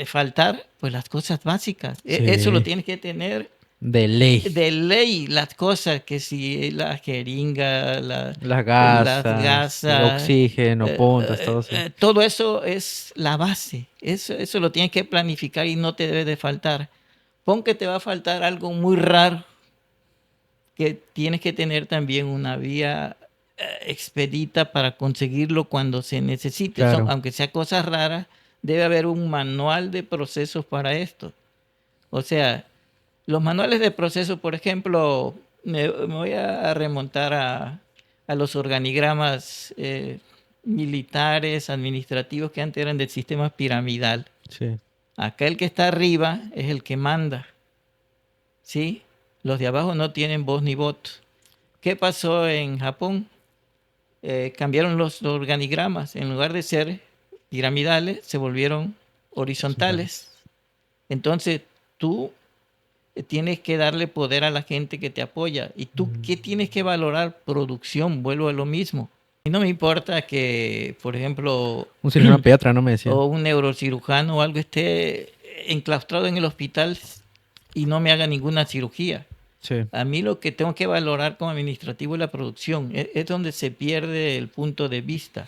faltar, pues las cosas básicas. Eso lo Sí, tienes que tener de ley. de ley, las cosas que si la jeringa, Las las gasas, gasas, oxígeno, puntas, todo eso. todo eso es la base. Eso lo tienes que planificar y no te debe de faltar. Pon que te va a faltar algo muy raro, que tienes que tener también una vía expedita para conseguirlo cuando se necesite. Claro. Aunque sea cosas raras, debe haber un manual de procesos para esto. O sea, los manuales de proceso, por ejemplo, me voy a remontar a los organigramas militares, administrativos que antes eran del sistema piramidal. Sí. Acá el que está arriba es el que manda, ¿sí? Los de abajo no tienen voz ni voto. ¿Qué pasó en Japón? Cambiaron los organigramas. En lugar de ser piramidales, se volvieron horizontales. Entonces, tú tienes que darle poder a la gente que te apoya. ¿Y tú qué tienes que valorar? Producción, vuelvo a lo mismo. Y no me importa que, por ejemplo, Un cirujano pediatra, ¿no? Me decía. o un neurocirujano o algo esté enclaustrado en el hospital y no me haga ninguna cirugía. Sí. A mí lo que tengo que valorar como administrativo es la producción. Es donde se pierde el punto de vista.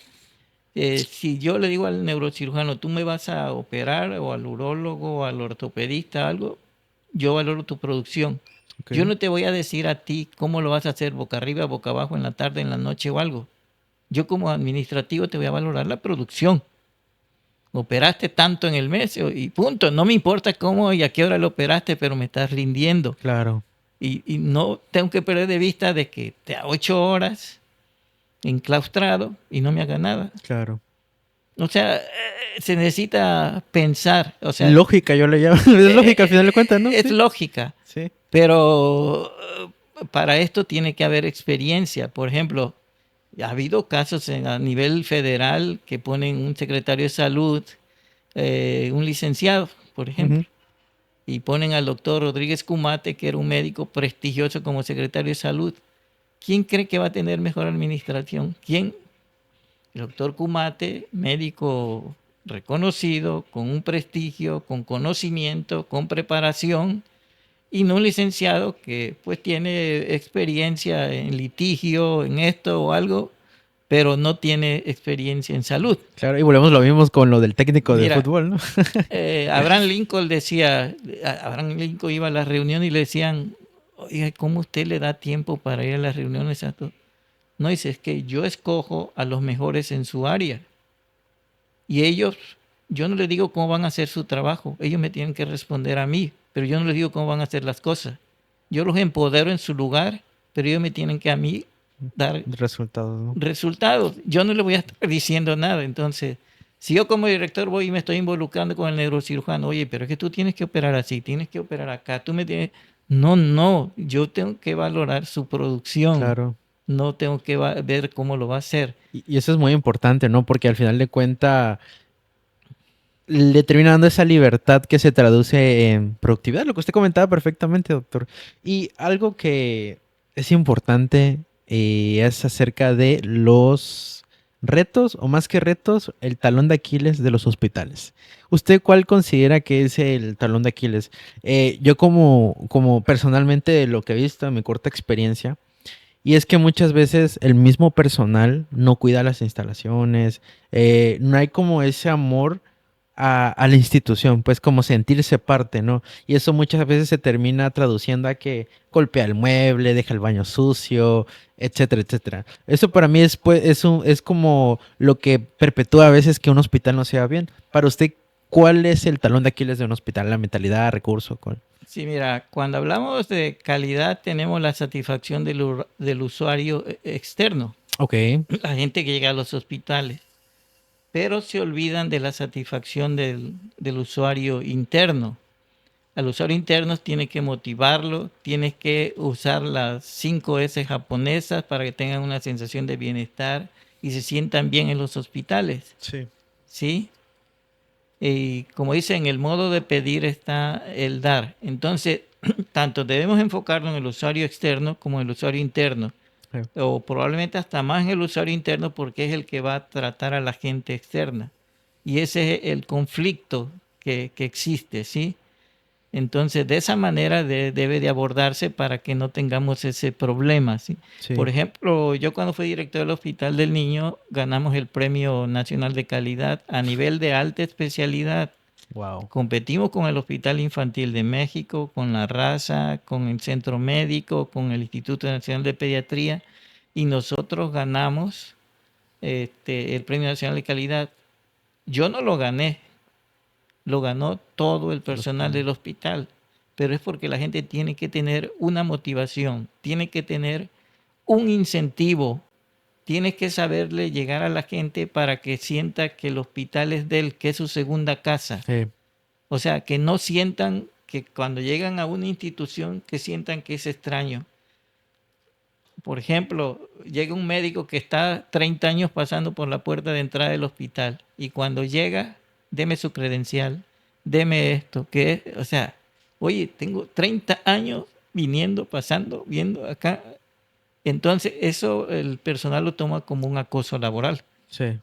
Si yo le digo al neurocirujano, tú me vas a operar, o al urólogo, o al ortopedista, algo, yo valoro tu producción. Okay. Yo no te voy a decir a ti cómo lo vas a hacer, boca arriba, boca abajo, en la tarde, en la noche o algo. Yo como administrativo te voy a valorar la producción. Operaste tanto en el mes y punto. No me importa cómo y a qué hora lo operaste, pero me estás rindiendo. Claro. Y no tengo que perder de vista de que te a 8 horas enclaustrado y no me haga nada. Claro. O sea, se necesita pensar. O sea, lógica, yo le llamo. Es lógica al final de cuentas, ¿no? Es Sí. lógica. Sí. Pero para esto tiene que haber experiencia. Por ejemplo, ha habido casos a nivel federal que ponen un secretario de salud, un licenciado, por ejemplo, y ponen al doctor Rodríguez Cumate, que era un médico prestigioso, como secretario de salud. ¿Quién cree que va a tener mejor administración? ¿Quién? El doctor Cumate, médico reconocido, con un prestigio, con conocimiento, con preparación, y no un licenciado que pues tiene experiencia en litigio, en esto o algo, pero no tiene experiencia en salud. Claro, y volvemos lo mismo con lo del técnico de fútbol, ¿no? Abraham Lincoln decía, Abraham Lincoln iba a las reuniones y le decían, oiga, ¿cómo usted le da tiempo para ir a las reuniones? No, dice, es que yo escojo a los mejores en su área. Y ellos, yo no les digo cómo van a hacer su trabajo, ellos me tienen que responder a mí, pero yo no les digo cómo van a hacer las cosas. Yo los empodero en su lugar, pero ellos me tienen que a mí dar resultados, ¿no? Resultados. Yo no les voy a estar diciendo nada. Entonces, si yo como director voy y me estoy involucrando con el neurocirujano, oye, pero es que tú tienes que operar así, tienes que operar acá, tú me tienes... No, yo tengo que valorar su producción. Claro. No tengo que ver cómo lo va a hacer. Y eso es muy importante, ¿no? Porque al final de cuentas le termina dando esa libertad que se traduce en productividad, lo que usted comentaba perfectamente, doctor. Y algo que es importante es acerca de los retos, o más que retos, el talón de Aquiles de los hospitales. ¿Usted cuál considera que es el talón de Aquiles? Yo como personalmente de lo que he visto en mi corta experiencia, y es que muchas veces el mismo personal no cuida las instalaciones, no hay como ese amor a la institución, pues como sentirse parte, ¿no? Y eso muchas veces se termina traduciendo a que golpea el mueble, deja el baño sucio, etcétera, etcétera. Eso para mí es, pues, es como lo que perpetúa a veces que un hospital no sea bien. Para usted, ¿cuál es el talón de Aquiles de un hospital? ¿La mentalidad, recurso? ¿Cuál? Sí, mira, cuando hablamos de calidad tenemos la satisfacción del usuario externo, Ok. la gente que llega a los hospitales, pero se olvidan de la satisfacción del usuario interno. Al usuario interno tienes que motivarlo, tienes que usar las 5 S japonesas para que tengan una sensación de bienestar y se sientan bien en los hospitales. Sí. ¿Sí? Y como dicen, el modo de pedir está el dar. Entonces, tanto debemos enfocarnos en el usuario externo como en el usuario interno. Sí. O probablemente hasta más en el usuario interno porque es el que va a tratar a la gente externa. Y ese es el conflicto que existe, ¿sí? Entonces, de esa manera debe de abordarse para que no tengamos ese problema, ¿sí? Sí. Por ejemplo, yo cuando fui director del Hospital del Niño, ganamos el Premio Nacional de Calidad a nivel de alta especialidad. Wow. Competimos con el Hospital Infantil de México, con la Raza, con el Centro Médico, con el Instituto Nacional de Pediatría, y nosotros ganamos el Premio Nacional de Calidad. Yo no lo gané, lo ganó todo el personal del hospital, pero es porque la gente tiene que tener una motivación, tiene que tener un incentivo, tiene que saberle llegar a la gente para que sienta que el hospital es de él, que es su segunda casa. Sí. O sea, que no sientan que cuando llegan a una institución, que sientan que es extraño. Por ejemplo, llega un médico que está 30 años pasando por la puerta de entrada del hospital y cuando llega, deme su credencial, deme esto, que es, o sea, oye, tengo 30 años viniendo, pasando, viendo acá. Entonces, eso el personal lo toma como un acoso laboral. Sí.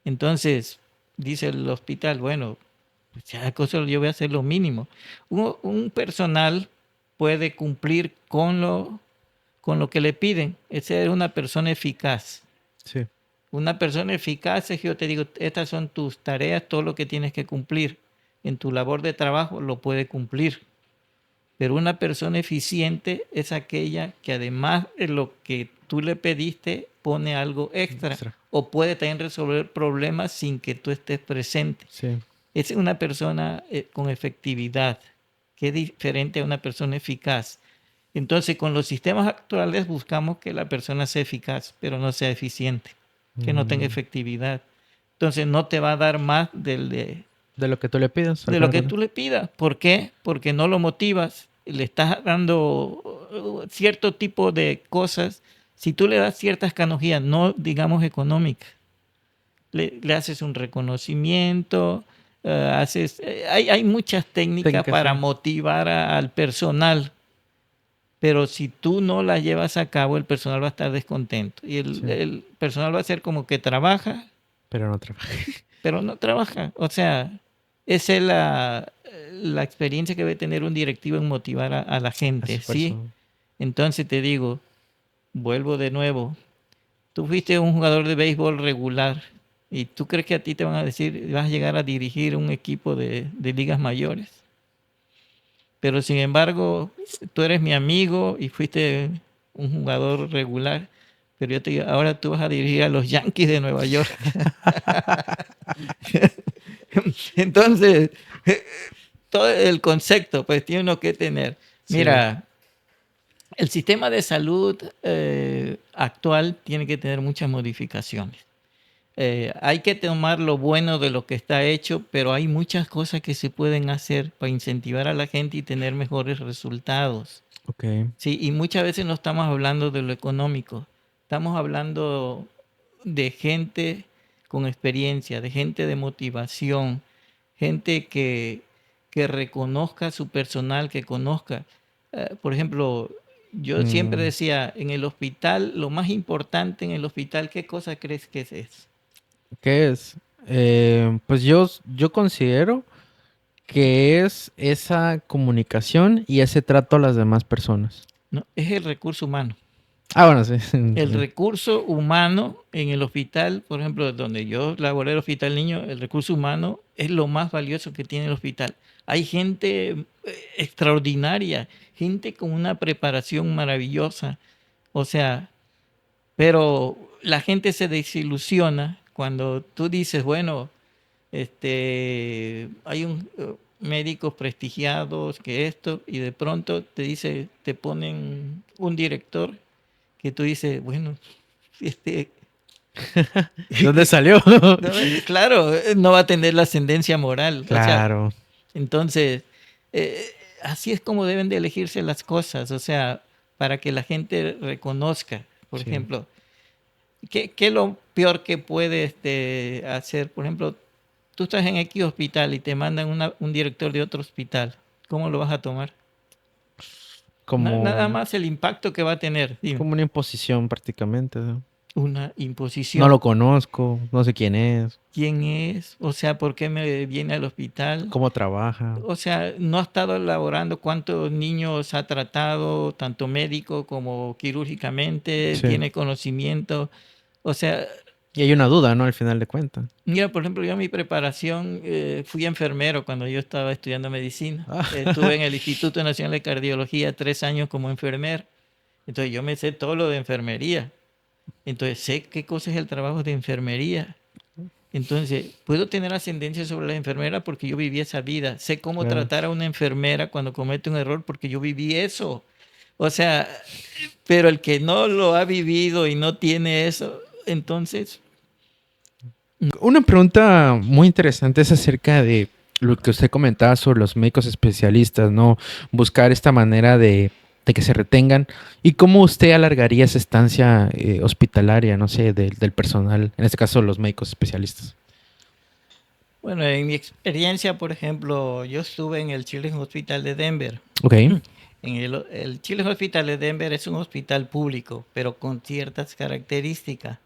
Entonces, dice el hospital, bueno, pues ya acoso yo voy a hacer lo mínimo. Un personal puede cumplir con lo que le piden, es ser una persona eficaz. Sí. Una persona eficaz es que yo te digo, estas son tus tareas, todo lo que tienes que cumplir. En tu labor de trabajo lo puede cumplir. Pero una persona eficiente es aquella que además de lo que tú le pediste, pone algo extra. O puede también resolver problemas sin que tú estés presente. Sí. Es una persona con efectividad, que es diferente a una persona eficaz. Entonces, con los sistemas actuales buscamos que la persona sea eficaz, pero no sea eficiente, que no tenga efectividad. Entonces, no te va a dar más de lo que tú le pidas. de lo que tú le pidas. ¿Por qué? Porque no lo motivas, le estás dando cierto tipo de cosas. Si tú le das ciertas canonjías, no digamos económicas, le haces un reconocimiento, hay muchas técnicas para motivar al personal. Pero si tú no las llevas a cabo, el personal va a estar descontento. Y el personal va a ser como que trabaja. Pero no trabaja. Pero no trabaja. O sea, esa es la experiencia que debe tener un directivo en motivar a la gente. ¿Sí? Entonces te digo, vuelvo de nuevo. Tú fuiste un jugador de béisbol regular. ¿Y tú crees que a ti te van a decir, vas a llegar a dirigir un equipo de ligas mayores? Pero sin embargo, tú eres mi amigo y fuiste un jugador regular. Pero yo te digo, ahora tú vas a dirigir a los Yankees de Nueva York. Entonces, todo el concepto, pues tiene uno que tener. Mira, el sistema de salud actual tiene que tener muchas modificaciones. Hay que tomar lo bueno de lo que está hecho, pero hay muchas cosas que se pueden hacer para incentivar a la gente y tener mejores resultados. Okay. Sí, y muchas veces no estamos hablando de lo económico, estamos hablando de gente con experiencia, de gente de motivación, gente que reconozca su personal, que conozca. Por ejemplo, yo siempre decía, en el hospital, lo más importante en el hospital, ¿qué cosa crees que es eso? ¿Qué es? Pues yo considero que es esa comunicación y ese trato a las demás personas. No, es el recurso humano. Ah, bueno, sí. El recurso humano en el hospital, por ejemplo, donde yo laboré en el Hospital Niño, el recurso humano es lo más valioso que tiene el hospital. Hay gente extraordinaria, gente con una preparación maravillosa. O sea, pero la gente se desilusiona cuando tú dices, bueno, hay médicos prestigiados que esto, y de pronto te ponen un director que tú dices, bueno, ¿dónde salió? Claro, no va a tener la ascendencia moral. Claro. O sea, entonces, así es como deben de elegirse las cosas, o sea, para que la gente reconozca, por ejemplo, ¿qué es lo peor que puede hacer? Por ejemplo, tú estás en X hospital y te mandan un director de otro hospital. ¿Cómo lo vas a tomar? Nada más el impacto que va a tener. Dime. Como una imposición prácticamente. ¿No? Una imposición. No lo conozco, no sé quién es. ¿Quién es? O sea, ¿por qué me viene al hospital? ¿Cómo trabaja? O sea, no ha estado elaborando cuántos niños ha tratado, tanto médico como quirúrgicamente, tiene conocimiento. O sea... Y hay una duda, ¿no? Al final de cuentas. Mira, por ejemplo, yo en mi preparación fui enfermero cuando yo estaba estudiando medicina. Estuve en el Instituto Nacional de Cardiología 3 años como enfermero. Entonces yo me sé todo lo de enfermería. Entonces sé qué cosa es el trabajo de enfermería. Entonces puedo tener ascendencia sobre la enfermera porque yo viví esa vida. Sé cómo tratar a una enfermera cuando comete un error porque yo viví eso. O sea, pero el que no lo ha vivido y no tiene eso, entonces... Una pregunta muy interesante es acerca de lo que usted comentaba sobre los médicos especialistas, ¿no? Buscar esta manera de que se retengan. ¿Y cómo usted alargaría esa estancia hospitalaria, no sé, del personal, en este caso los médicos especialistas? Bueno, en mi experiencia, por ejemplo, yo estuve en el Children's Hospital de Denver. Ok. En el Children's Hospital de Denver es un hospital público, pero con ciertas características.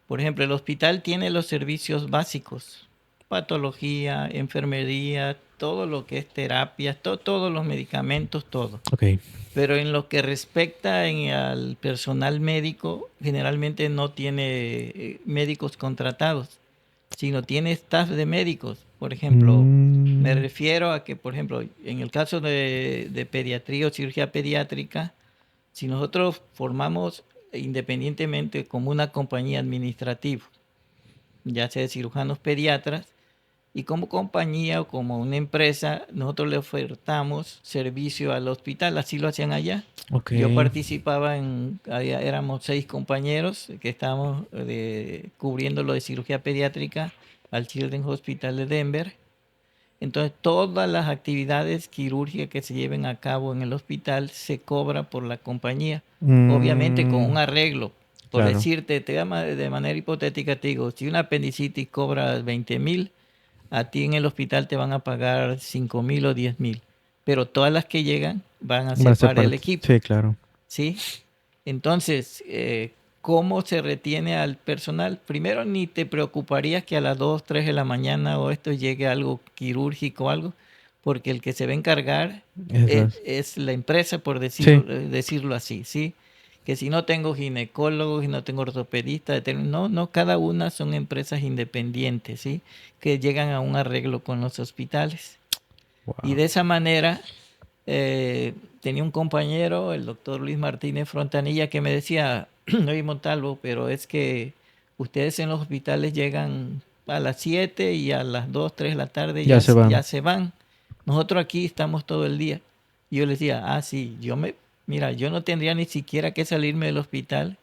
Por ejemplo, el hospital tiene los servicios básicos, patología, enfermería, todo lo que es terapia, todos los medicamentos, todo. Ok. Pero en lo que respecta al personal médico, generalmente no tiene médicos contratados, sino tiene staff de médicos. Por ejemplo, me Mm, refiero a que, por ejemplo, en el caso de pediatría o cirugía pediátrica, si nosotros formamos independientemente como una compañía administrativa, ya sea de cirujanos pediatras, y como compañía o como una empresa, nosotros le ofertamos servicio al hospital, así lo hacían allá. ok. Yo participaba éramos 6 compañeros que estábamos cubriendo lo de cirugía pediátrica al Children's Hospital de Denver. Entonces, todas las actividades quirúrgicas que se lleven a cabo en el hospital se cobra por la compañía, obviamente con un Mm, arreglo. Por claro. decirte, de manera hipotética, te digo, si una apendicitis cobra 20,000, a ti en el hospital te van a pagar 5,000 o 10,000, pero todas las que llegan van a Van a ser ser para el parte. equipo, Sí, claro. ¿sí? Entonces, ¿cómo se retiene al personal? Primero, ni te preocuparías que a las 2 3 de la mañana o esto llegue algo quirúrgico o algo, porque el que se va a encargar Eso es. es la empresa, por Sí. decirlo así, ¿sí? Que si no tengo ginecólogos, si no tengo ortopedista, no, no, cada una son empresas independientes, ¿sí? Que llegan a un arreglo con los hospitales. Y Wow. de esa manera tenía un compañero, el doctor Luis Martínez Frontanilla, que me decía, oye Montalvo, pero es que ustedes en los hospitales llegan a las 7 y a las 2 3 de la tarde Ya se ya van. se van. Nosotros aquí estamos todo el día. Y yo les decía, ah, sí, mira, yo no tendría ni siquiera que salirme del hospital.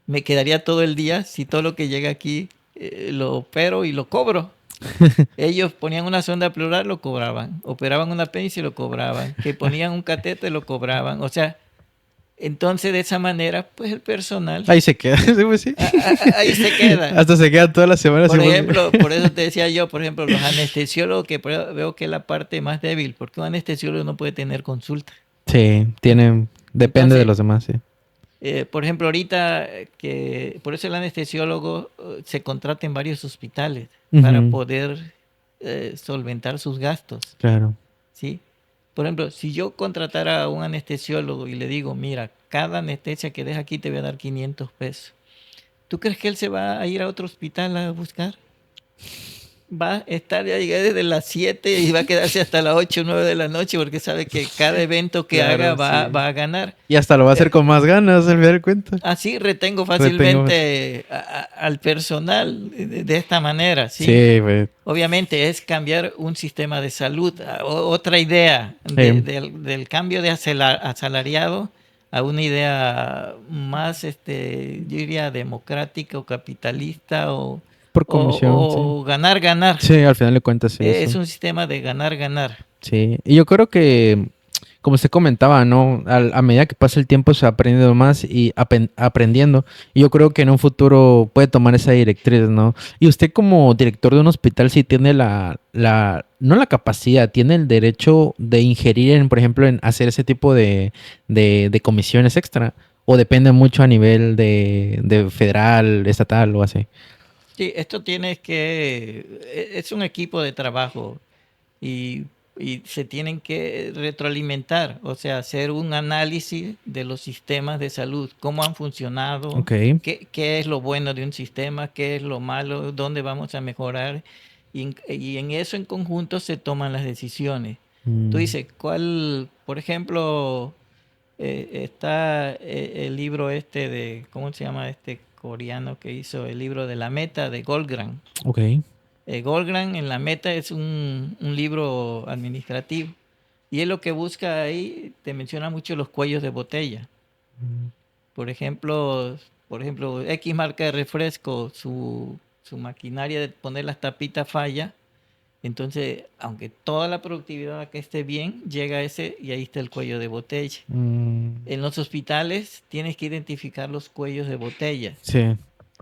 Me quedaría todo el día si todo lo que llega aquí lo opero y lo cobro. Ellos ponían una sonda pleural, lo cobraban. Operaban un apéndice, lo cobraban. Que ponían un catéter, lo cobraban. O sea, entonces de esa manera, pues el personal Ahí se queda. Sí, pues sí. ahí se queda. Hasta se queda toda la semana Por sin volver. ejemplo, por eso te decía yo, por ejemplo, los anestesiólogos, que veo que es la parte más débil, porque un anestesiólogo no puede tener consulta. Sí, tienen. Depende de Entonces, los demás, sí. por ejemplo, ahorita que por eso el anestesiólogo se contrata en varios hospitales para Ujú, poder solventar sus gastos. claro. ¿Sí? Por ejemplo, si yo contratara a un anestesiólogo y le digo, mira, cada anestesia que deja aquí te voy a dar 500 pesos, ¿tú crees que él se va a ir a otro hospital a buscar? Va a estar ya llegar desde las 7 y va a quedarse hasta las 8 o 9 de la noche porque sabe que cada evento que haga Claro, sí. va a ganar. Y hasta lo va a hacer Eh, con más ganas, al final de cuentas. Así retengo Retengo más. fácilmente al personal de esta manera, ¿sí? Sí, güey. Obviamente es cambiar un sistema de salud. Otra idea del cambio de asalariado a una idea más, yo diría, democrática o capitalista Por comisión, sí. o ganar, ganar. Sí, al final de cuentas sí, Es eso. un sistema de ganar, ganar. Sí. Y yo creo que, como usted comentaba, ¿no? A medida que pasa el tiempo se ha aprendido más y aprendiendo. Y yo creo que en un futuro puede tomar esa directriz, ¿no? Y usted como director de un hospital sí tiene no la capacidad, tiene el derecho de ingerir en, por ejemplo, en hacer ese tipo de comisiones extra. O depende mucho a nivel de federal, estatal o así. Sí, esto tienes es un equipo de trabajo y, y se tienen que retroalimentar, o sea, hacer un análisis de los sistemas de salud, cómo han funcionado, Ok. qué es lo bueno de un sistema, qué es lo malo, dónde vamos a mejorar, y en eso en conjunto se toman las decisiones. Tú Mm, dices, por ejemplo, está el libro este ¿cómo se llama este coreano que hizo el libro de la meta de Goldgram? ok. Goldgram en la meta es un libro administrativo y es lo que busca ahí, te menciona mucho los cuellos de botella. Mm, Por ejemplo, X marca de refresco, su maquinaria de poner las tapitas falla Entonces, aunque toda la productividad que esté bien, llega ese y ahí está el cuello de botella. Mm, En los hospitales tienes que identificar los cuellos de botella. sí,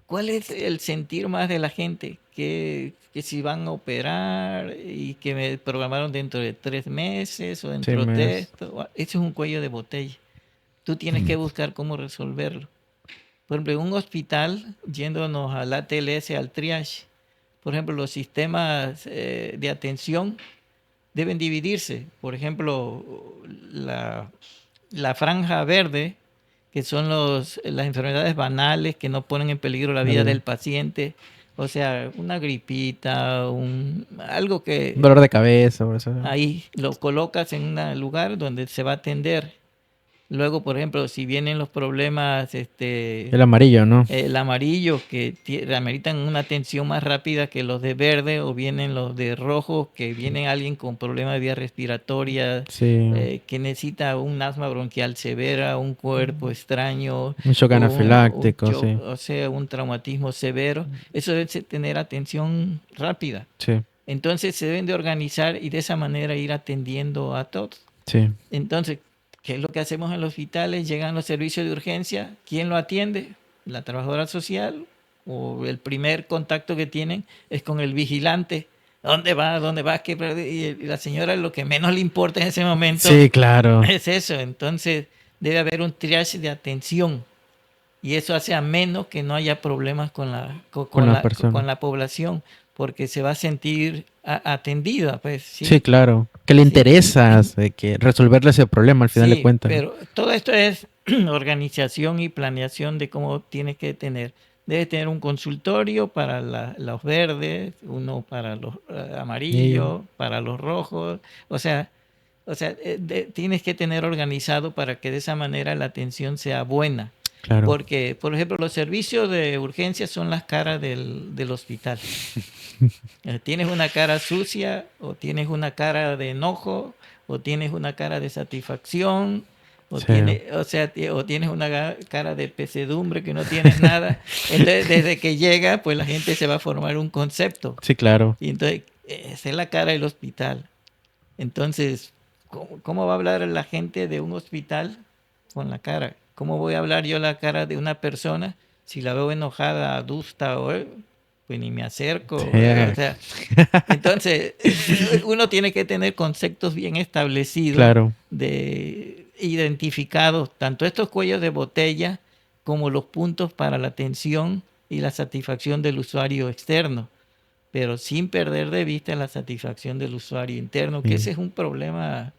¿Cuál es el sentir más de la gente? Que si van a operar y que me programaron dentro de 3 meses o sí, dentro de esto. Ese es un cuello de botella. Tú tienes que buscar cómo resolverlo. Por ejemplo, en un hospital, yéndonos al ATLS, al triage, por ejemplo, los sistemas de atención deben dividirse. Por ejemplo, la franja verde, que son las enfermedades banales que no ponen en peligro la la vida vida. del paciente. O sea, una gripita, algo Un que dolor de cabeza, por eso. ahí lo colocas en un lugar donde se va a atender. Luego, por ejemplo, si vienen los problemas, El amarillo, ¿no? el amarillo, que ameritan una atención más rápida que los de verde, o vienen los de rojo, que viene alguien con problemas de vía respiratoria, Sí, que necesita un asma bronquial severa, un cuerpo extraño, un shock anafiláctico, sí, o sea, un traumatismo severo. Eso debe tener atención rápida. sí, Entonces se deben de organizar y de esa manera ir atendiendo a todos. sí, Entonces, ¿qué es lo que hacemos en los hospitales? Llegan los servicios de urgencia. ¿Quién lo atiende? La trabajadora social, o el primer contacto que tienen es con el vigilante. ¿Dónde va? ¿Dónde va? Y la señora lo que menos le importa en ese momento sí, claro, es eso. Entonces debe haber un triage de atención y eso hace a menos que no haya problemas con con la persona. con la población, porque se va a sentir atendida, pues Sí, sí, claro, que le sí. interesa que resolverle ese problema al final de Sí, cuentas. pero todo esto es organización y planeación de cómo tienes que tener. Debes tener un consultorio para los verdes, uno para los Y, amarillos, para los rojos. Tienes que tener organizado para que de esa manera la atención sea buena. claro, Porque, por ejemplo, los servicios de urgencia son las caras del hospital. Tienes una cara sucia, o tienes una cara de enojo, o tienes una cara de satisfacción, sí, o tienes una cara de pesedumbre que no tienes nada. Entonces, desde que llega, pues la gente se va a formar un concepto. sí, claro. Y entonces, esa es la cara del hospital. Entonces, ¿cómo va a hablar la gente de un hospital con la cara? ¿Cómo voy a hablar yo la cara de una persona si la veo enojada, adusta, pues ni me acerco? O Sí, sea, entonces, uno tiene que tener conceptos bien establecidos, claro, identificados, tanto estos cuellos de botella como los puntos para la atención y la satisfacción del usuario externo, pero sin perder de vista la satisfacción del usuario interno, que sí, ese es un problema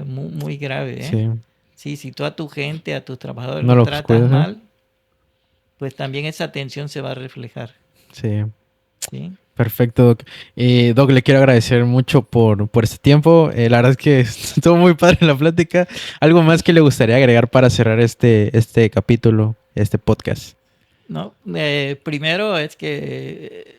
muy, muy grave, ¿eh? sí. Sí, si tú a tu gente, a tus trabajadores No los los tratas cuidas, ¿eh? mal, pues también esa atención se va a reflejar, Sí. ¿sí? Perfecto, Doc. Doc, le quiero agradecer mucho por este tiempo. La verdad es que estuvo muy padre la plática. ¿Algo más que le gustaría agregar para cerrar este capítulo, este podcast? ¿No? Primero es que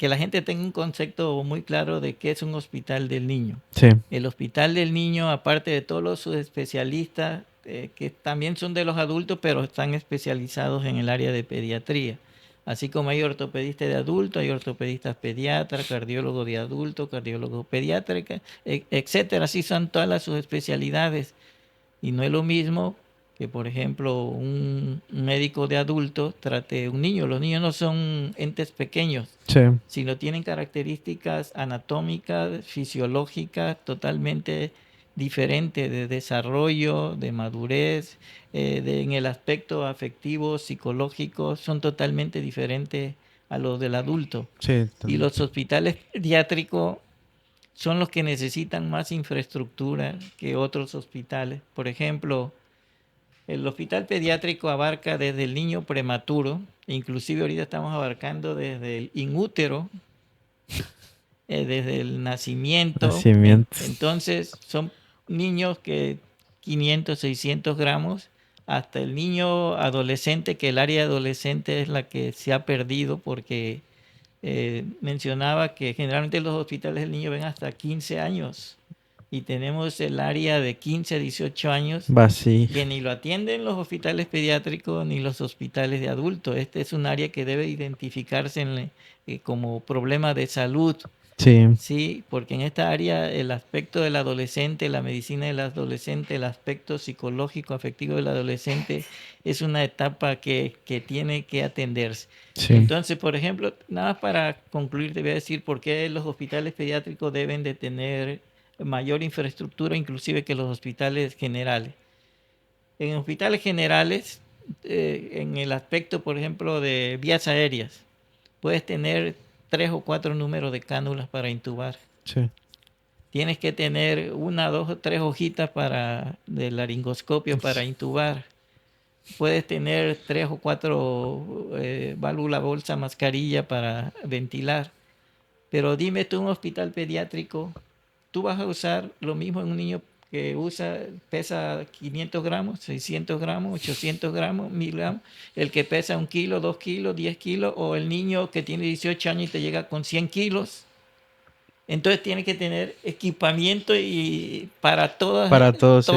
la gente tenga un concepto muy claro de qué es un hospital del niño. Sí, El hospital del niño, aparte de todos los subespecialistas, que también son de los adultos, pero están especializados en el área de pediatría. Así como hay ortopedistas de adultos, hay ortopedistas pediatras, cardiólogos de adultos, cardiólogos pediátricos, etcétera. Así son todas las subespecialidades. Y no es lo mismo que, por ejemplo, un médico de adultos trate un niño. Los niños no son entes pequeños, sí, sino tienen características anatómicas, fisiológicas totalmente diferentes, de desarrollo, de madurez, en el aspecto afectivo, psicológico, son totalmente diferentes a los del adulto. sí, Y los hospitales pediátricos son los que necesitan más infraestructura que otros hospitales. Por ejemplo, el hospital pediátrico abarca desde el niño prematuro, inclusive ahorita estamos abarcando desde el inútero, desde el nacimiento. nacimientos. Entonces son niños que 500, 600 gramos, hasta el niño adolescente, que el área adolescente es la que se ha perdido porque mencionaba que generalmente los hospitales del niño ven hasta 15 años y tenemos el área de 15 a 18 años Va, sí, que ni lo atienden los hospitales pediátricos ni los hospitales de adultos. Este es un área que debe identificarse como problema de salud Sí, Sí, porque en esta área el aspecto del adolescente, la medicina del adolescente, el aspecto psicológico, afectivo del adolescente es una etapa que tiene que atenderse. sí, Entonces, por ejemplo, nada más para concluir, te voy a decir por qué los hospitales pediátricos deben de tener mayor infraestructura, inclusive que los hospitales generales. En hospitales generales, en el aspecto, por ejemplo, de vías aéreas, puedes tener 3 o 4 números de cánulas para intubar. sí. Tienes que tener 1, 2 o 3 hojitas de laringoscopio para intubar. Puedes tener 3 o 4 válvulas bolsa mascarilla para ventilar. Pero dime tú, un hospital pediátrico, tú vas a usar lo mismo en un niño que pesa 500 gramos, 600 gramos, 800 gramos, 1000 gramos, el que pesa 1 kilo, 2 kilos, 10 kilos, o el niño que tiene 18 años y te llega con 100 kilos. Entonces tiene que tener equipamiento y para Para todos, sí.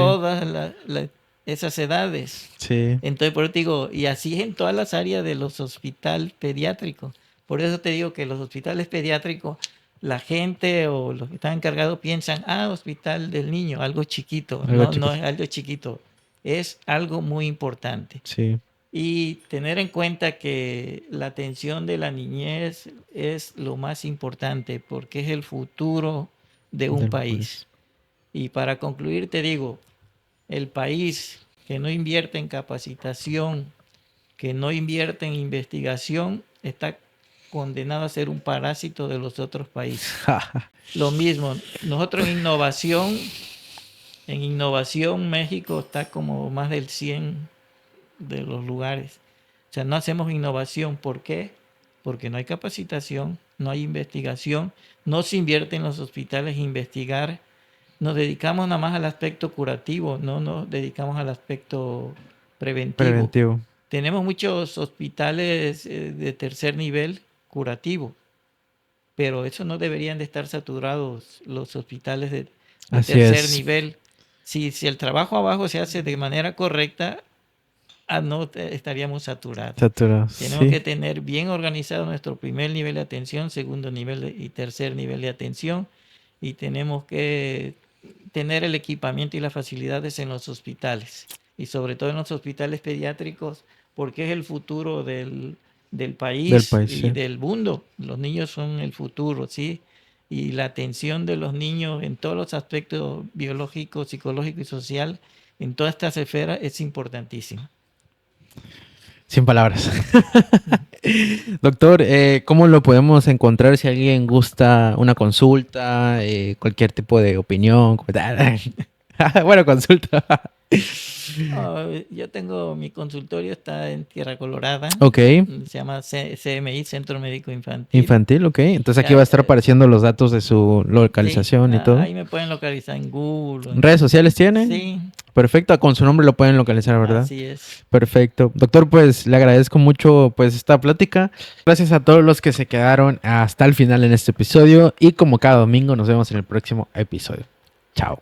esas edades. Sí, Entonces, por eso te digo, y así es en todas las áreas de los hospitales pediátricos. Por eso te digo que los hospitales pediátricos, la gente o los que están encargados piensan, hospital del niño, algo chiquito. algo No chiquito. es algo chiquito, es algo muy importante. Sí, Y tener en cuenta que la atención de la niñez es lo más importante porque es el futuro de un del país. Y para concluir te digo, el país que no invierte en capacitación, que no invierte en investigación, está condenado a ser un parásito de los otros países. Lo mismo, nosotros en innovación México está como más del 100 de los lugares. O sea, no hacemos innovación. ¿Por qué? Porque no hay capacitación, no hay investigación, no se invierte en los hospitales a investigar. Nos dedicamos nada más al aspecto curativo, no nos dedicamos al aspecto preventivo. Tenemos muchos hospitales de tercer nivel curativo, pero eso no deberían de estar saturados los hospitales de Así tercer es. nivel. Si el trabajo abajo se hace de manera correcta, no estaríamos saturados. Tenemos que tener bien organizado nuestro primer nivel de atención, segundo nivel y tercer nivel de atención, y tenemos que tener el equipamiento y las facilidades en los hospitales, y sobre todo en los hospitales pediátricos, porque es el futuro del país y sí. del mundo. Los niños son el futuro, ¿sí? Y la atención de los niños en todos los aspectos biológicos, psicológico y social, en todas estas esferas, es importantísimo. Sin palabras. Doctor, ¿cómo lo podemos encontrar si alguien gusta una consulta, cualquier tipo de opinión? Bueno, consulta. Yo tengo mi consultorio, está en Tierra Colorada. Ok. Se llama CMI, Centro Médico Infantil. Infantil, ok. Entonces aquí va a estar apareciendo los datos de su localización sí, y todo. Ahí me pueden localizar en Google. ¿Redes sociales tiene? Sí. Perfecto, con su nombre lo pueden localizar, ¿verdad? Así es. Perfecto. Doctor, pues le agradezco mucho pues esta plática. Gracias a todos los que se quedaron hasta el final en este episodio y como cada domingo nos vemos en el próximo episodio. Chao.